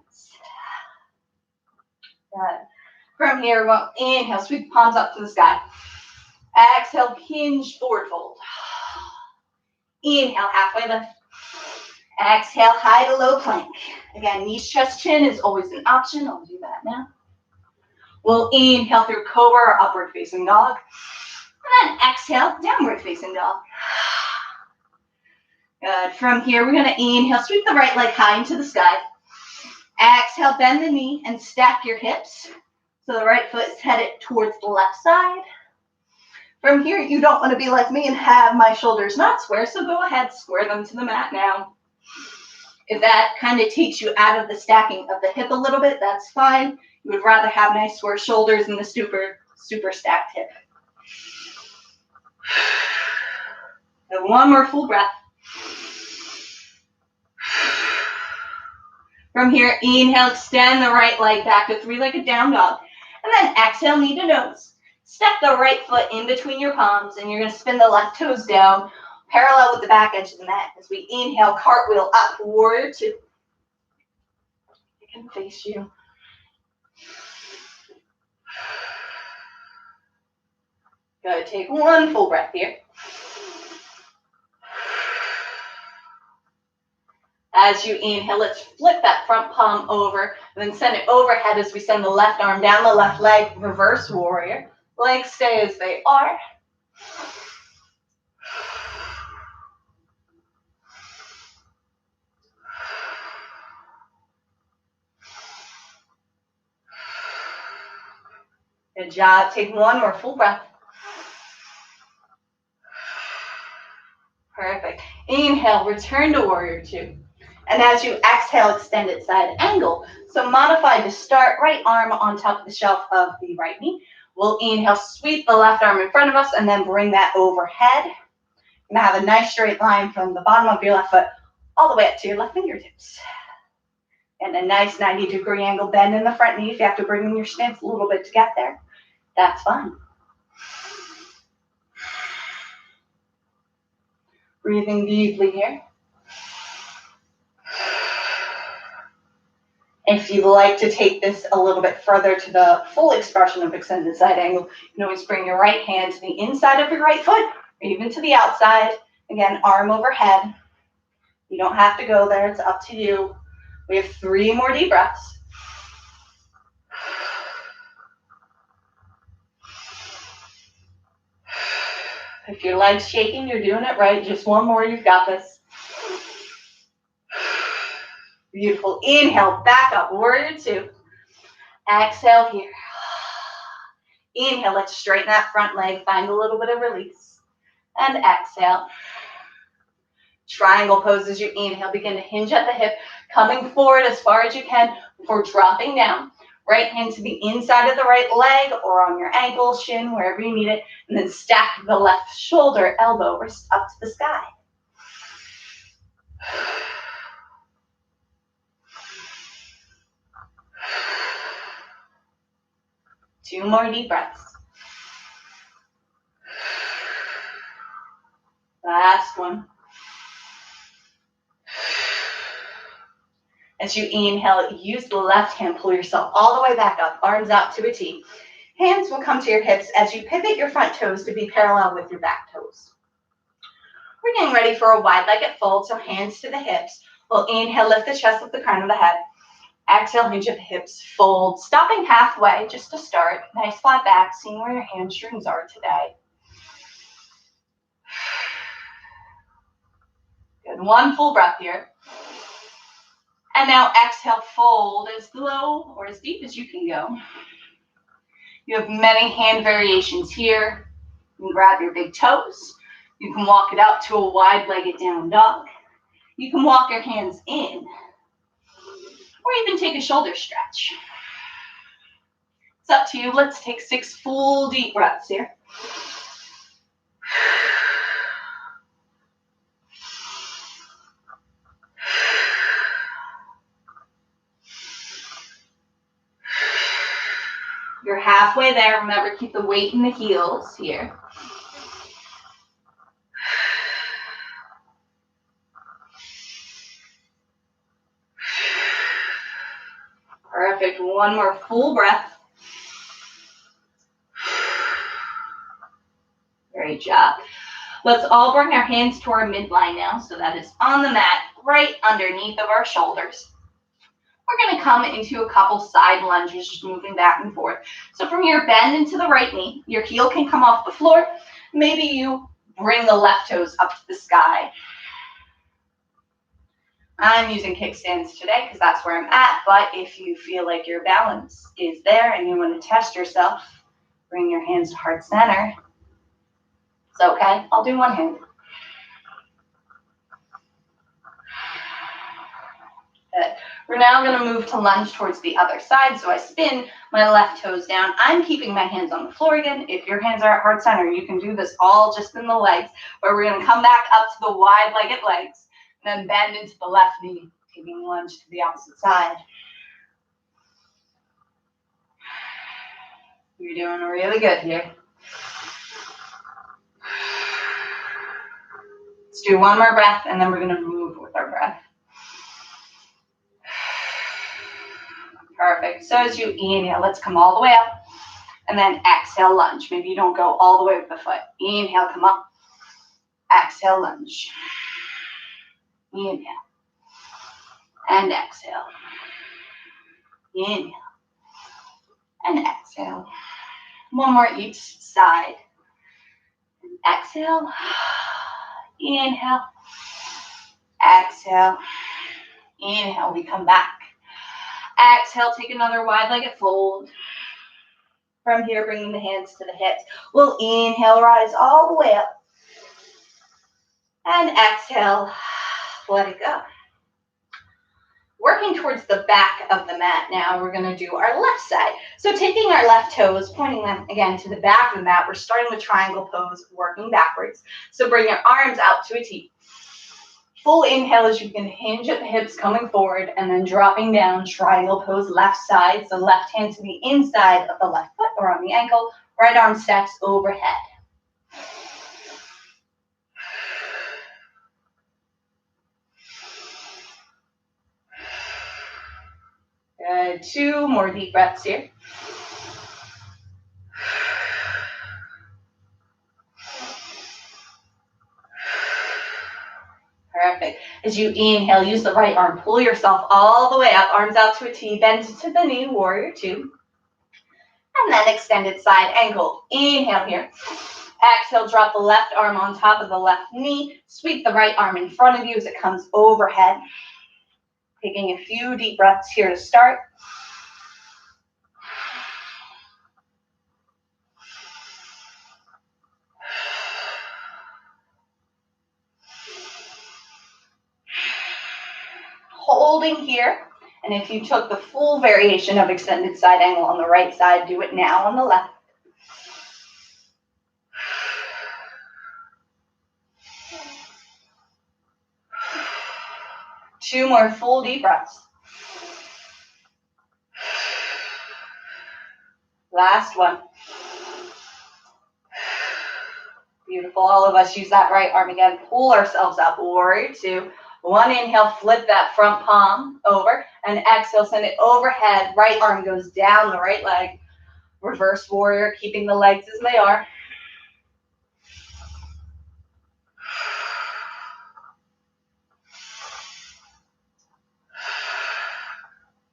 Good. From here, we'll inhale, sweep the palms up to the sky. Exhale, hinge, forward fold. Inhale, halfway lift. Exhale, high to low plank. Again, knees, chest, chin is always an option. I'll do that now. We'll inhale through cobra or upward facing dog. And then exhale, downward facing dog. Good. From here, we're going to inhale, sweep the right leg high into the sky. Exhale, bend the knee and stack your hips. So the right foot is headed towards the left side. From here, you don't want to be like me and have my shoulders not square, so go ahead, square them to the mat now. If that kind of takes you out of the stacking of the hip a little bit, that's fine. You would rather have nice square shoulders and the super stacked hip. And one more full breath. From here, inhale, extend the right leg back to three-legged down dog. And then exhale, knee to nose. Step the right foot in between your palms, and you're going to spin the left toes down, parallel with the back edge of the mat. As we inhale, cartwheel up, warrior two. I can face you. Good. Take one full breath here. As you inhale, let's flip that front palm over, and then send it overhead as we send the left arm down the left leg, reverse warrior. Legs stay as they are. Good job. Take one more full breath. Perfect. Inhale, return to warrior two. And as you exhale, extended side angle. So modify to start, right arm on top of the shelf of the right knee. We'll inhale, sweep the left arm in front of us, and then bring that overhead. You're gonna have a nice straight line from the bottom of your left foot all the way up to your left fingertips. And a nice 90-degree angle bend in the front knee. If you have to bring in your stance a little bit to get there, that's fine. Breathing deeply here. If you'd like to take this a little bit further to the full expression of extended side angle, you can always bring your right hand to the inside of your right foot, or even to the outside. Again, arm overhead. You don't have to go there, it's up to you. We have 3 more deep breaths. If your leg's shaking, you're doing it right. Just one more, you've got this. Beautiful. Inhale, back up, warrior two. Exhale here. Inhale, let's straighten that front leg, find a little bit of release. And exhale. Triangle pose as you inhale, begin to hinge at the hip, coming forward as far as you can before dropping down. Right hand to the inside of the right leg or on your ankle, shin, wherever you need it, and then stack the left shoulder, elbow, wrist up to the sky. Two more deep breaths. Last one. As you inhale, use the left hand, pull yourself all the way back up, arms out to a T. Hands will come to your hips as you pivot your front toes to be parallel with your back toes. We're getting ready for a wide-legged fold, so hands to the hips. We'll inhale, lift the chest with the crown of the head. Exhale, hinge at the hips, fold, stopping halfway just to start. Nice flat back, seeing where your hamstrings are today. Good, one full breath here. And now exhale, fold as low or as deep as you can go. You have many hand variations here. You can grab your big toes. You can walk it up to a wide-legged down dog. You can walk your hands in. Or even take a shoulder stretch. It's up to you. Let's take 6 full deep breaths here. You're halfway there. Remember, keep the weight in the heels here. Perfect. One more full breath. Great job. Let's all bring our hands to our midline now. So that is on the mat, right underneath of our shoulders. We're going to come into a couple side lunges, just moving back and forth. So from here, bend into the right knee. Your heel can come off the floor. Maybe you bring the left toes up to the sky. I'm using kickstands today because that's where I'm at, but if you feel like your balance is there and you want to test yourself, bring your hands to heart center. It's okay. I'll do one hand. Good. We're now going to move to lunge towards the other side. So I spin my left toes down. I'm keeping my hands on the floor again. If your hands are at heart center, you can do this all just in the legs, where we're going to come back up to the wide-legged legs, and then bend into the left knee, taking lunge to the opposite side. You're doing really good here. Let's do one more breath, and then we're going to move with our breath. Perfect. So as you inhale, let's come all the way up, and then exhale, lunge. Maybe you don't go all the way with the foot. Inhale, come up. Exhale, lunge. Inhale. And exhale. Inhale. And exhale. One more each side. Exhale. Inhale. Exhale. Inhale. We come back. Exhale. Take another wide-legged fold. From here, bringing the hands to the hips. We'll inhale, rise all the way up. And exhale. Let it go. Working towards the back of the mat now, we're going to do our left side. So taking our left toes, pointing them again to the back of the mat, we're starting with triangle pose, working backwards. So bring your arms out to a T. Full inhale as you can hinge at the hips coming forward, and then dropping down, triangle pose, left side. So left hand to the inside of the left foot or on the ankle, right arm steps overhead. Good. 2 more deep breaths here. Perfect. As you inhale, use the right arm. Pull yourself all the way up, arms out to a T, bend to the knee, warrior 2. And then extended side ankle. Inhale here. Exhale, drop the left arm on top of the left knee. Sweep the right arm in front of you as it comes overhead. Taking a few deep breaths here to start. Holding here, and if you took the full variation of extended side angle on the right side, do it now on the left. Two more full deep breaths. Last one. Beautiful. All of us use that right arm again. Pull ourselves up. Warrior 2. One inhale, flip that front palm over, and exhale, send it overhead. Right arm goes down the right leg. Reverse warrior, keeping the legs as they are.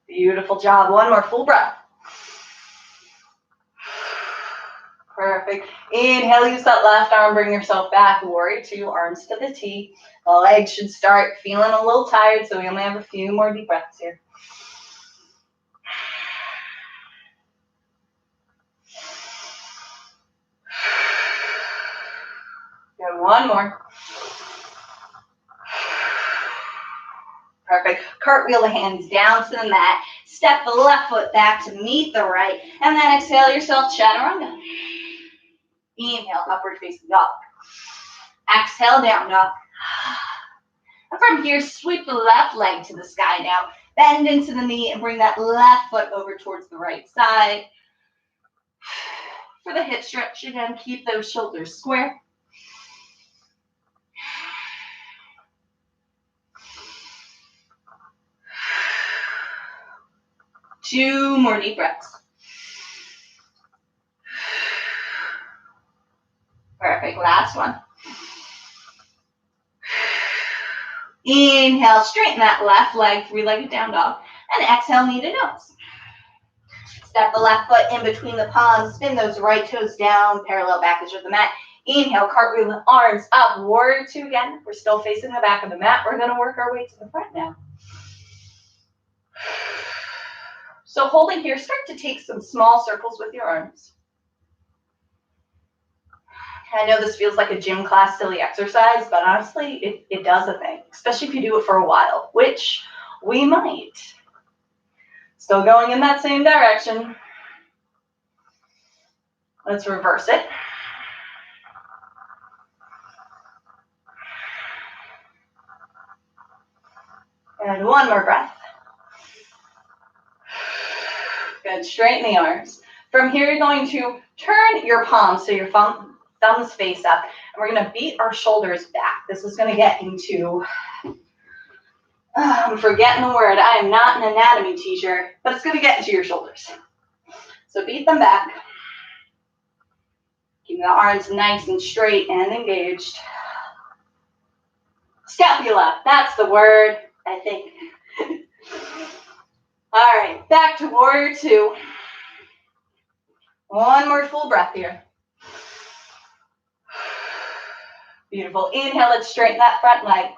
Beautiful job. One more full breath. Perfect. Inhale, use that left arm, bring yourself back. Warrior 2, arms to the T. The legs should start feeling a little tired, so we only have a few more deep breaths here. Good, one more. Perfect. Cartwheel the hands down to the mat. Step the left foot back to meet the right, and then exhale yourself, chaturanga. Inhale, upward facing dog. Exhale, down dog. And from here, sweep the left leg to the sky now. Bend into the knee and bring that left foot over towards the right side. For the hip stretch, again, keep those shoulders square. Two more deep breaths. Perfect. Last one. Inhale, straighten that left leg, 3-legged down dog. And exhale, knee to nose. Step the left foot in between the palms. Spin those right toes down, parallel back edge of the mat. Inhale, cartwheel the arms up, warrior two again. We're still facing the back of the mat. We're going to work our way to the front now. So holding here, start to take some small circles with your arms. I know this feels like a gym class silly exercise, but honestly, it does a thing, especially if you do it for a while, which we might. Still going in that same direction. Let's reverse it. And one more breath. Good, straighten the arms. From here, you're going to turn your palms so your thumbs face up. And we're going to beat our shoulders back. This is going to get into, I'm forgetting the word. I am not an anatomy teacher, but it's going to get into your shoulders. So beat them back. Keeping the arms nice and straight and engaged. Scapula, that's the word, I think. All right, back to warrior two. One more full breath here. Beautiful. Inhale, let's straighten that front leg.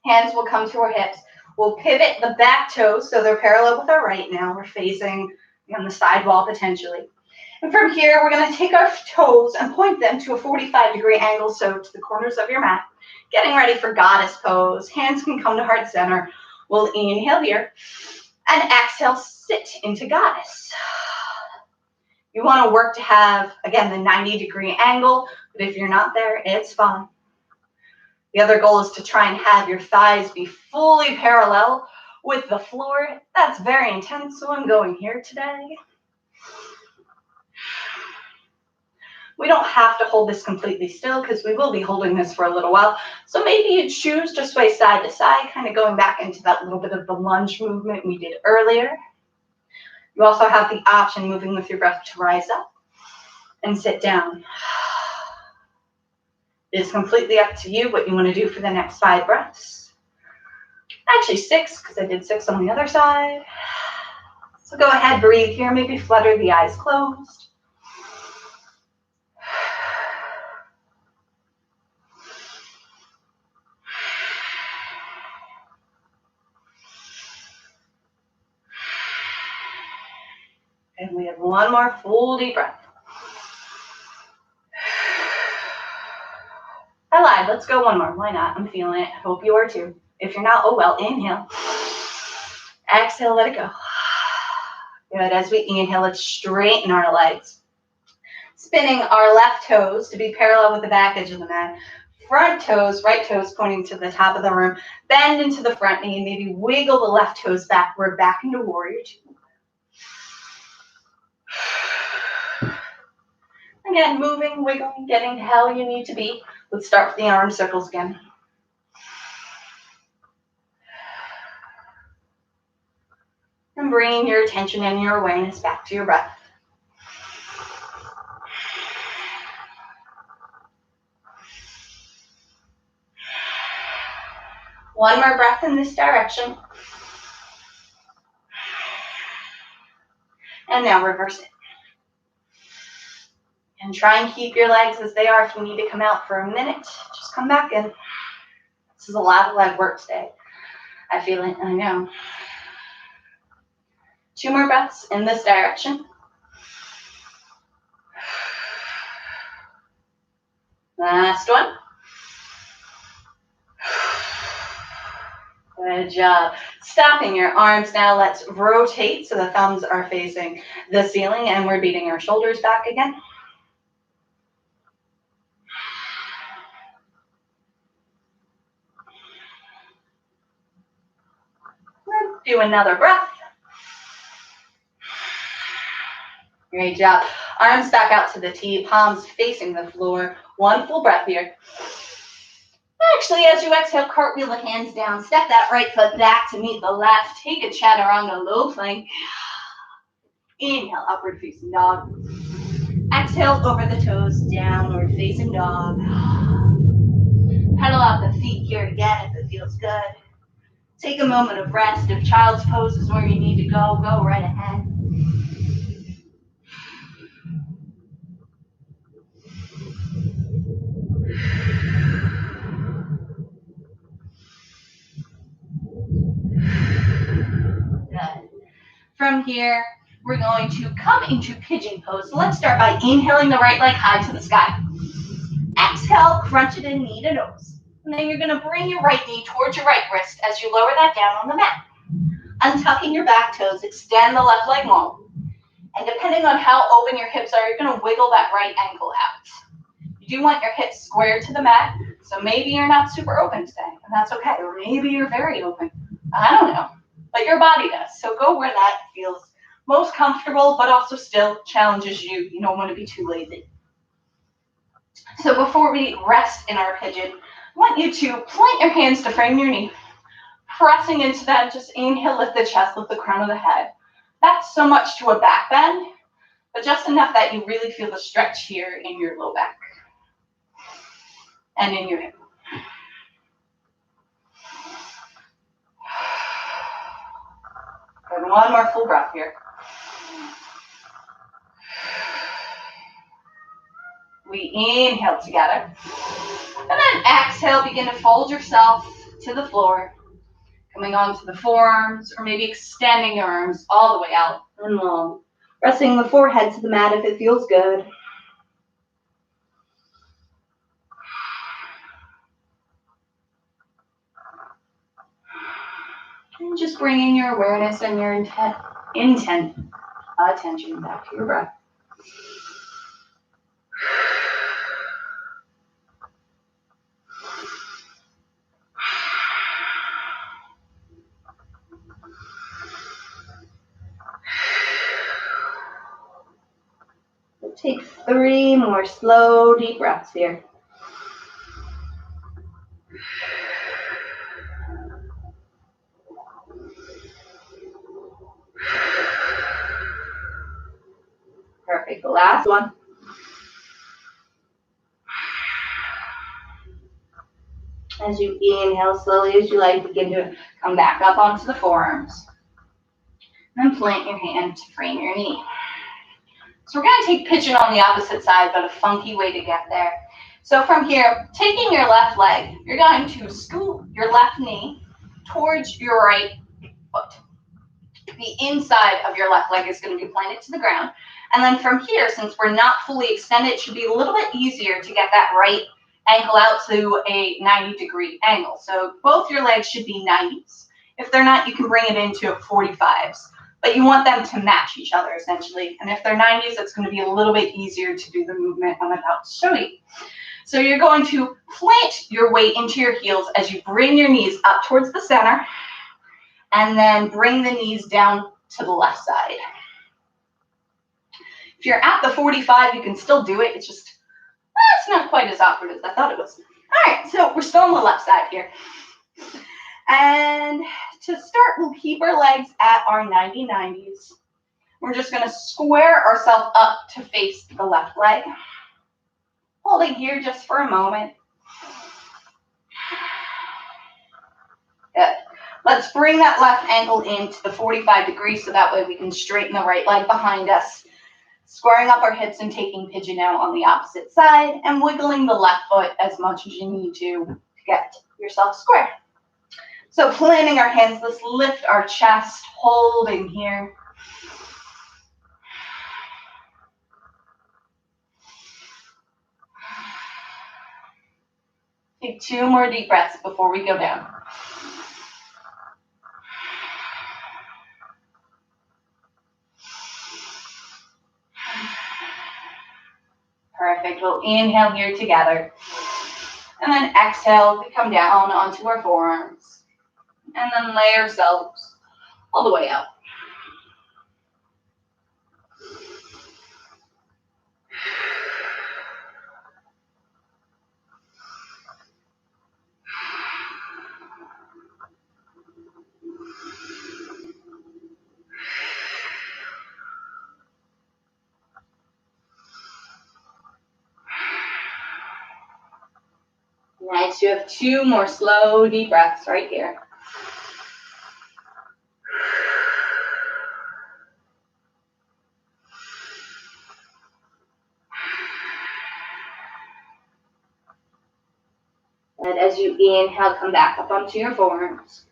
Hands will come to our hips. We'll pivot the back toes so they're parallel with our right now. We're facing on the side wall potentially. And from here, we're going to take our toes and point them to a 45-degree angle, so to the corners of your mat. Getting ready for goddess pose. Hands can come to heart center. We'll inhale here and exhale, sit into goddess. You want to work to have, again, the 90-degree angle, but if you're not there, it's fine. The other goal is to try and have your thighs be fully parallel with the floor. That's very intense, so I'm going here today. We don't have to hold this completely still because we will be holding this for a little while. So maybe you choose to sway side to side, kind of going back into that little bit of the lunge movement we did earlier. You also have the option moving with your breath to rise up and sit down. It is completely up to you what you want to do for the next 5 breaths. Actually 6, because I did 6 on the other side. So go ahead, breathe here, maybe flutter the eyes closed. And we have one more full deep breath. I lied. Let's go one more. Why not? I'm feeling it. Hope you are too. If you're not, oh well. Inhale. Exhale, let it go. Good. As we inhale, let's straighten our legs. Spinning our left toes to be parallel with the back edge of the mat. Front toes, right toes pointing to the top of the room. Bend into the front knee and maybe wiggle the left toes backward, back into warrior two. Again, moving, wiggling, getting to how you need to be. Let's start with the arm circles again. And bring your attention and your awareness back to your breath. One more breath in this direction. And now reverse it. And try and keep your legs as they are. If you need to come out for a minute, just come back in. This is a lot of leg work today. I feel it, I know. 2 more breaths in this direction. Last one. Good job. Stopping your arms now. Let's rotate so the thumbs are facing the ceiling and we're beating our shoulders back again. Do another breath. Great job. Arms back out to the T, palms facing the floor. One full breath here. Actually, as you exhale, cartwheel the hands down. Step that right foot back to meet the left. Take a chaturanga low plank. Inhale, upward facing dog. Exhale, over the toes, downward facing dog. Pedal out the feet here again if it feels good. Take a moment of rest. If child's pose is where you need to go, go right ahead. From here, we're going to come into pigeon pose. So let's start by inhaling the right leg high to the sky. Exhale, crunch it in knee to nose. And then you're going to bring your right knee towards your right wrist as you lower that down on the mat. Untucking your back toes, extend the left leg long. And depending on how open your hips are, you're going to wiggle that right ankle out. You do want your hips squared to the mat, so maybe you're not super open today, and that's okay. Or maybe you're very open. I don't know, but your body does. So go where that feels most comfortable, but also still challenges you. You don't want to be too lazy. So before we rest in our pigeon, I want you to plant your hands to frame your knee. Pressing into that, just inhale, lift the chest, lift the crown of the head. That's so much to a back bend, but just enough that you really feel the stretch here in your low back and in your hip. Good, one more full breath here. We inhale together. And then exhale, begin to fold yourself to the floor. Coming onto the forearms, or maybe extending your arms all the way out and long. Resting the forehead to the mat if it feels good. And just bringing your awareness and your attention back to your breath. We'll take 3 more slow, deep breaths here. Perfect. The last one. As you inhale slowly as you like, begin to come back up onto the forearms. And plant your hand to frame your knee. So we're going to take pigeon on the opposite side, but a funky way to get there. So from here, taking your left leg, you're going to scoot your left knee towards your right foot. The inside of your left leg is going to be planted to the ground. And then from here, since we're not fully extended, it should be a little bit easier to get that right ankle out to a 90-degree angle. So both your legs should be 90s. If they're not, you can bring it into 45s. But you want them to match each other, essentially. And if they're 90s, it's going to be a little bit easier to do the movement I'm about to show you. So you're going to plant your weight into your heels as you bring your knees up towards the center, and then bring the knees down to the left side. If you're at the 45, you can still do it. It's just, it's not quite as awkward as I thought it was. All right, so we're still on the left side here. And to start, we'll keep our legs at our 90-90s. We're just going to square ourselves up to face the left leg. Holding here just for a moment. Good. Let's bring that left ankle into the 45 degrees so that way we can straighten the right leg behind us. Squaring up our hips and taking pigeon now on the opposite side and wiggling the left foot as much as you need to get yourself square. So planting our hands, let's lift our chest, holding here. Take 2 more deep breaths before we go down. Perfect. We'll inhale here together. And then exhale, we come down onto our forearms. And then lay ourselves all the way out. Nice. You have 2 more slow, deep breaths right here. And as you inhale, come back up onto your forearms.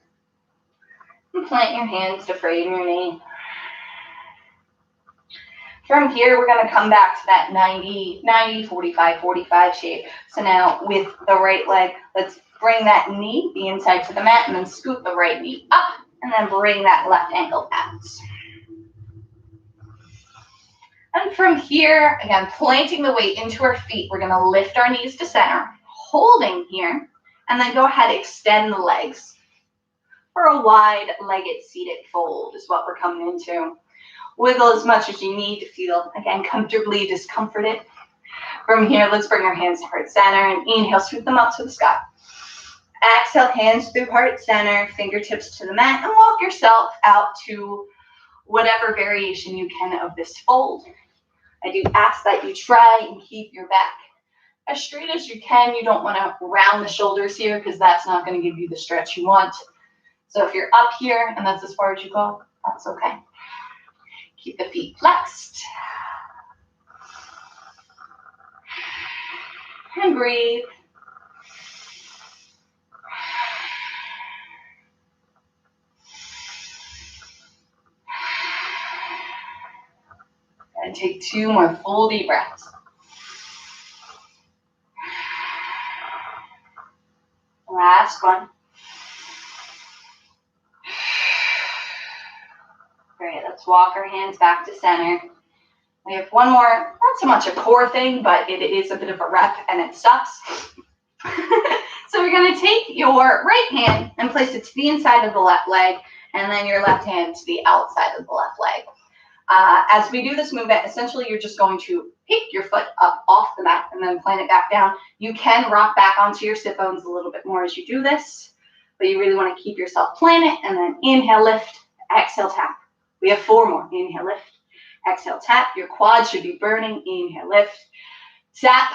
And plant your hands to frame your knee. From here, we're going to come back to that 90, 45, 45 shape. So now with the right leg, let's bring that knee, the inside to the mat, and then scoot the right knee up, and then bring that left ankle out. And from here, again, planting the weight into our feet, we're going to lift our knees to center, holding here, and then go ahead, extend the legs for a wide-legged seated fold is what we're coming into. Wiggle as much as you need to feel, again, comfortably discomforted. From here, let's bring our hands to heart center and inhale, sweep them up to the sky. Exhale, hands through heart center, fingertips to the mat, and walk yourself out to whatever variation you can of this fold. I do ask that you try and keep your back as straight as you can. You don't want to round the shoulders here because that's not going to give you the stretch you want. So if you're up here and that's as far as you go, that's okay. Keep the feet flexed. And breathe. And take 2 more full deep breaths. Last one. Great, let's walk our hands back to center. We have one more, not so much a core thing, but it is a bit of a rep and it sucks. So we're going to take your right hand and place it to the inside of the left leg, and then your left hand to the outside of the left leg. As we do this movement, essentially you're just going to pick your foot up off the mat and then plant it back down. You can rock back onto your sit bones a little bit more as you do this, but you really want to keep yourself planted, and then inhale, lift, exhale, tap. We have 4 more. Inhale, lift, exhale, tap. Your quads should be burning. Inhale, lift, tap.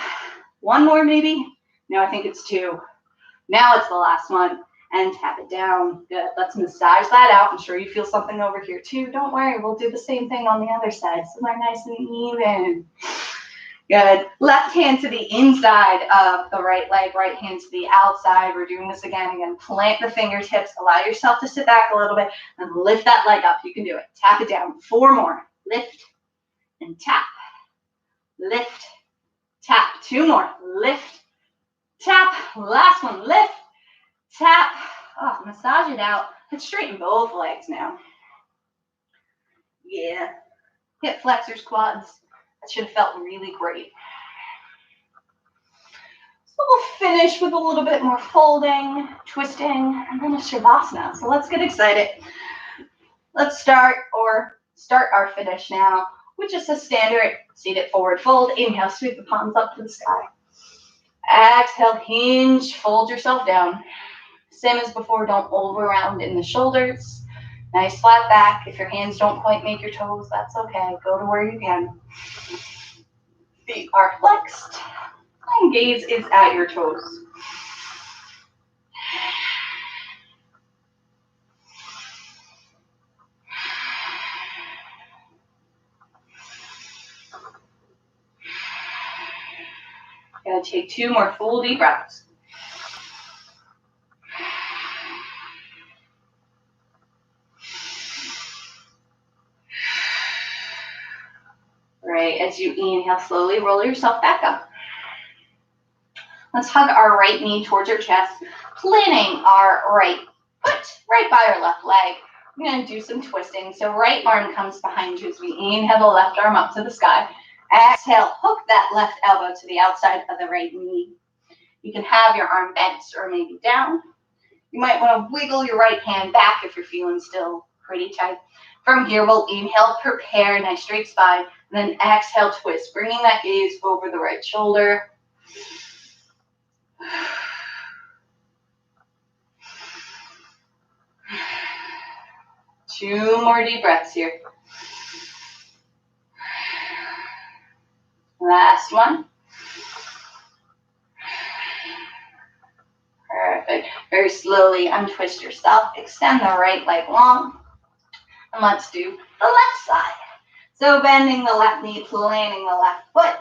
1 more maybe. No, I think it's 2. Now it's the last one. And tap it down. Good. Let's massage that out. I'm sure you feel something over here too. Don't worry. We'll do the same thing on the other side. So they're nice and even. Good. Left hand to the inside of the right leg. Right hand to the outside. We're doing this again. Again, plant the fingertips. Allow yourself to sit back a little bit and lift that leg up. You can do it. Tap it down. 4 more. Lift and tap. Lift. Tap. 2 more. Lift. Tap. Last one. Lift. Tap. Oh, massage it out. Let's straighten both legs now. Yeah. Hip flexors, quads. That should have felt really great. So we'll finish with a little bit more folding, twisting, and then a savasana. So let's get excited. Let's start our finish now with just a standard seated forward fold. Inhale, sweep the palms up to the sky. Exhale, hinge, fold yourself down. Same as before, don't over-round in the shoulders. Nice flat back. If your hands don't quite make your toes, that's okay. Go to where you can. Feet are flexed. And gaze is at your toes. Gonna take 2 more full deep breaths. Right, as you inhale, slowly roll yourself back up. Let's hug our right knee towards your chest, planting our right foot right by our left leg. We're going to do some twisting. So right arm comes behind you as we inhale the left arm up to the sky. Exhale, hook that left elbow to the outside of the right knee. You can have your arm bent or maybe down. You might want to wiggle your right hand back if you're feeling still pretty tight. From here, we'll inhale, prepare, nice straight spine. And then exhale, twist, bringing that gaze over the right shoulder. Two more deep breaths here. Last one. Perfect. Very slowly untwist yourself. Extend the right leg long. And let's do the left side. So bending the left knee, planting the left foot.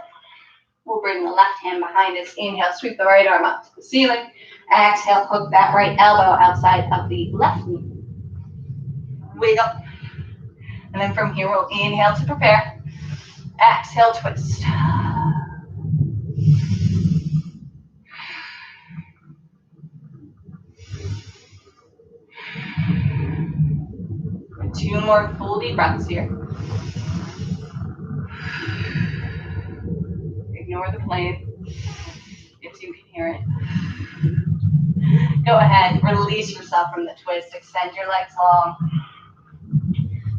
We'll bring the left hand behind us. Inhale, sweep the right arm up to the ceiling. Exhale, hook that right elbow outside of the left knee. Wiggle. And then from here, we'll inhale to prepare. Exhale, twist. 2 more full deep breaths here. Ignore the plane if you can hear it. Go ahead, release yourself from the twist. Extend your legs long.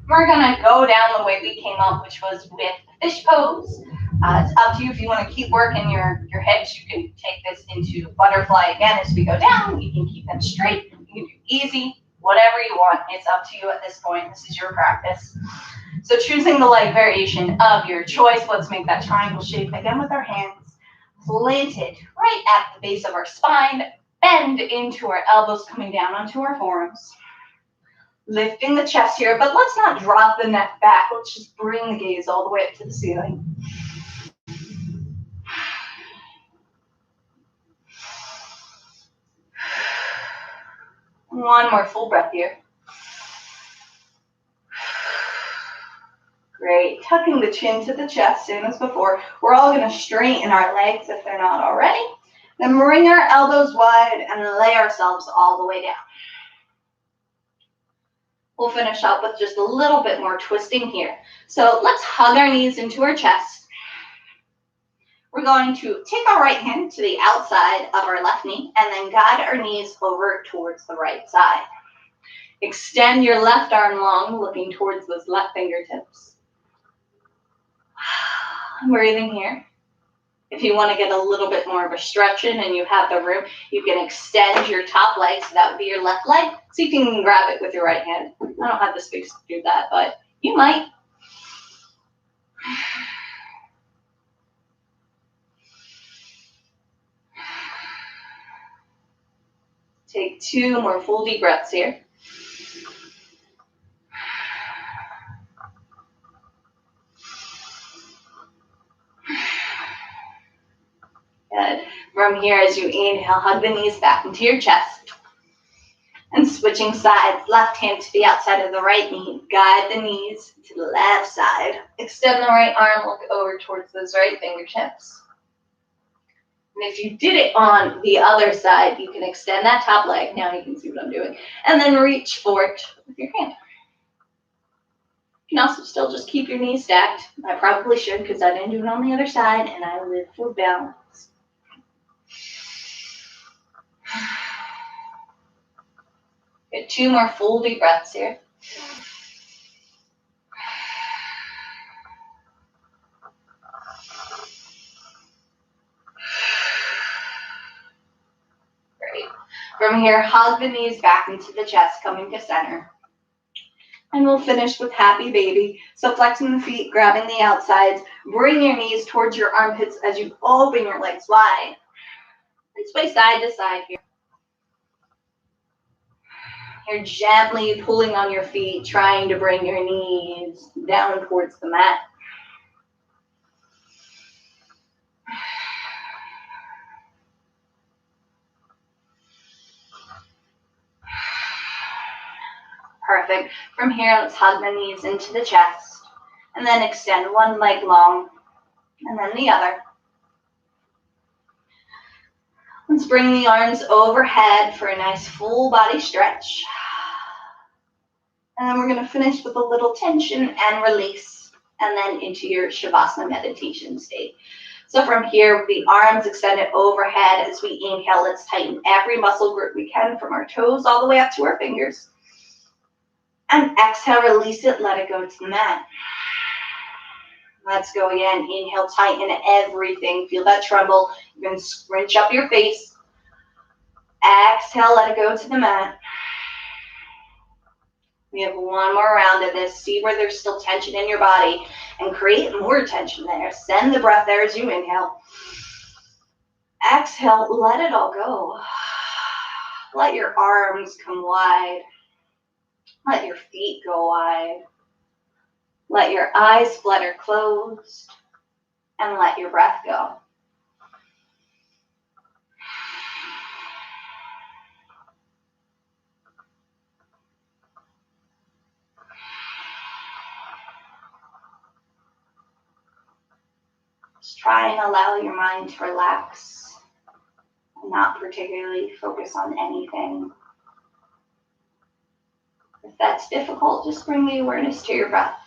We're gonna go down the way we came up, which was with fish pose. It's up to you if you want to keep working your hips. You can take this into butterfly again as we go down. You can keep them straight. You can do easy, whatever you want. It's up to you at this point. This is your practice. So choosing the leg variation of your choice. Let's make that triangle shape again with our hands planted right at the base of our spine. Bend into our elbows, coming down onto our forearms. Lifting the chest here, but let's not drop the neck back. Let's just bring the gaze all the way up to the ceiling. One more full breath here. Great. Tucking the chin to the chest, same as before. We're all going to straighten our legs if they're not already. Then bring our elbows wide and lay ourselves all the way down. We'll finish up with just a little bit more twisting here. So let's hug our knees into our chest. We're going to take our right hand to the outside of our left knee and then guide our knees over towards the right side. Extend your left arm long, looking towards those left fingertips. Breathing here. If you want to get a little bit more of a stretch in and you have the room, you can extend your top leg, so that would be your left leg. See if you can grab it with your right hand. I don't have the space to do that, but you might. Take 2 more full deep breaths here. Good. From here, as you inhale, hug the knees back into your chest. And switching sides, left hand to the outside of the right knee. Guide the knees to the left side. Extend the right arm, look over towards those right fingertips. And if you did it on the other side, you can extend that top leg. Now you can see what I'm doing. And then reach for it with your hand. You can also still just keep your knees stacked. I probably should because I didn't do it on the other side, and I live for balance. Get 2 more full deep breaths here. Great. From here, hug the knees back into the chest, coming to center. And we'll finish with happy baby. So flexing the feet, grabbing the outsides, bring your knees towards your armpits as you open your legs wide. And sway side to side here. You're gently pulling on your feet, trying to bring your knees down towards the mat. Perfect. From here, let's hug the knees into the chest, and then extend one leg long, and then the other. Let's bring the arms overhead for a nice full body stretch. And then we're going to finish with a little tension and release, and then into your Shavasana meditation state. So from here, the arms extended overhead as we inhale. Let's tighten every muscle group we can from our toes all the way up to our fingers. And exhale, release it, let it go to the mat. Let's go again. Inhale, tighten everything. Feel that tremble. You can scrunch up your face. Exhale, let it go to the mat. We have one more round of this. See where there's still tension in your body and create more tension there. Send the breath there as you inhale. Exhale, let it all go. Let your arms come wide. Let your feet go wide. Let your eyes flutter closed. And let your breath go. Just try and allow your mind to relax and not particularly focus on anything. If that's difficult, just bring the awareness to your breath.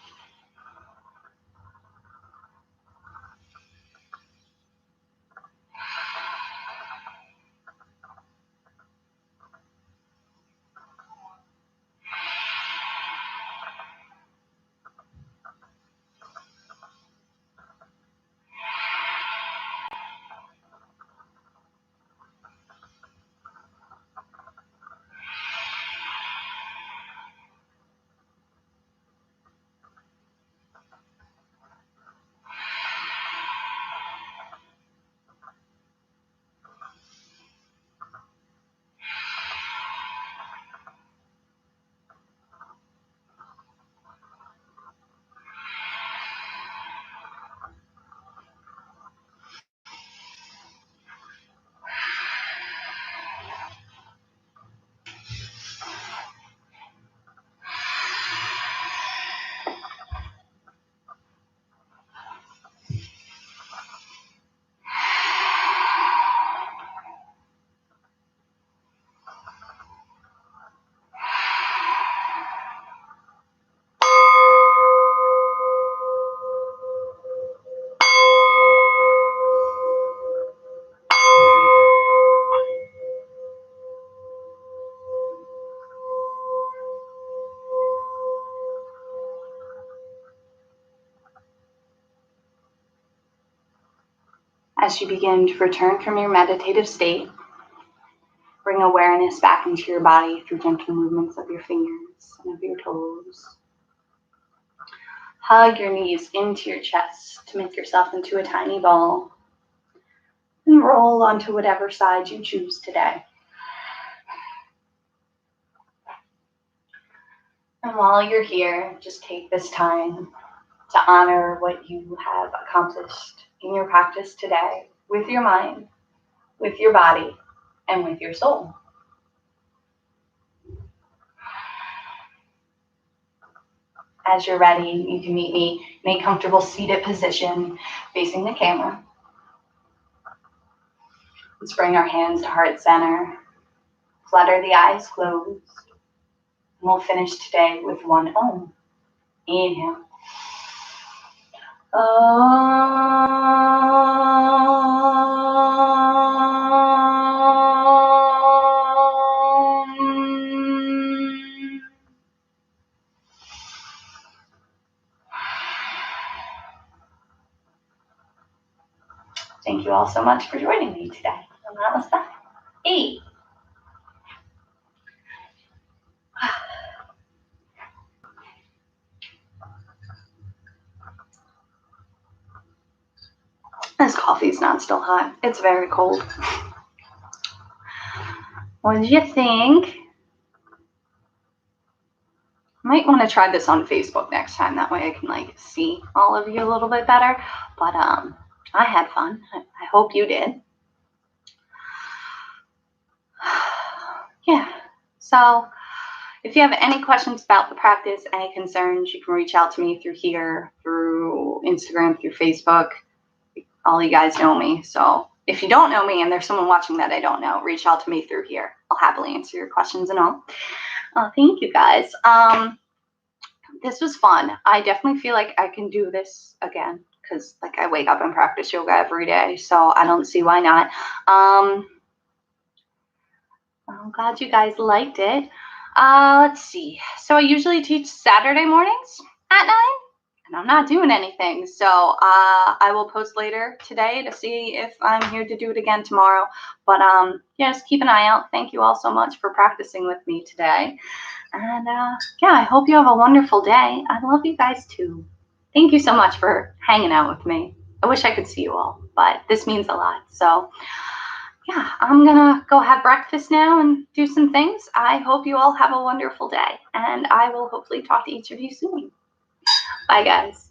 As you begin to return from your meditative state, bring awareness back into your body through gentle movements of your fingers and of your toes. Hug your knees into your chest to make yourself into a tiny ball. And roll onto whatever side you choose today. And while you're here, just take this time to honor what you have accomplished in your practice today with your mind, with your body, and with your soul. As you're ready, you can meet me in a comfortable seated position facing the camera. Let's bring our hands to heart center. Flutter the eyes closed. And we'll finish today with one Om. Inhale. Thank you all so much for joining me today. Namaste. 8. This coffee's not still hot. It's very cold. What did you think? Might want to try this on Facebook next time. That way I can see all of you a little bit better. But I had fun. I hope you did. Yeah. So if you have any questions about the practice, any concerns, you can reach out to me through here, through Instagram, through Facebook. All you guys know me. So if you don't know me and there's someone watching that I don't know, reach out to me through here. I'll happily answer your questions and all. Thank you guys. This was fun. I definitely feel like I can do this again because I wake up and practice yoga every day. So I don't see why not. I'm glad you guys liked it. Let's see. So I usually teach Saturday mornings at 9. And I'm not doing anything, so I will post later today to see if I'm here to do it again tomorrow. But yeah, just keep an eye out. Thank you all so much for practicing with me today. And yeah, I hope you have a wonderful day. I love you guys too. Thank you so much for hanging out with me. I wish I could see you all, but this means a lot. So yeah, I'm gonna go have breakfast now and do some things. I hope you all have a wonderful day, and I will hopefully talk to each of you soon. Bye, guys.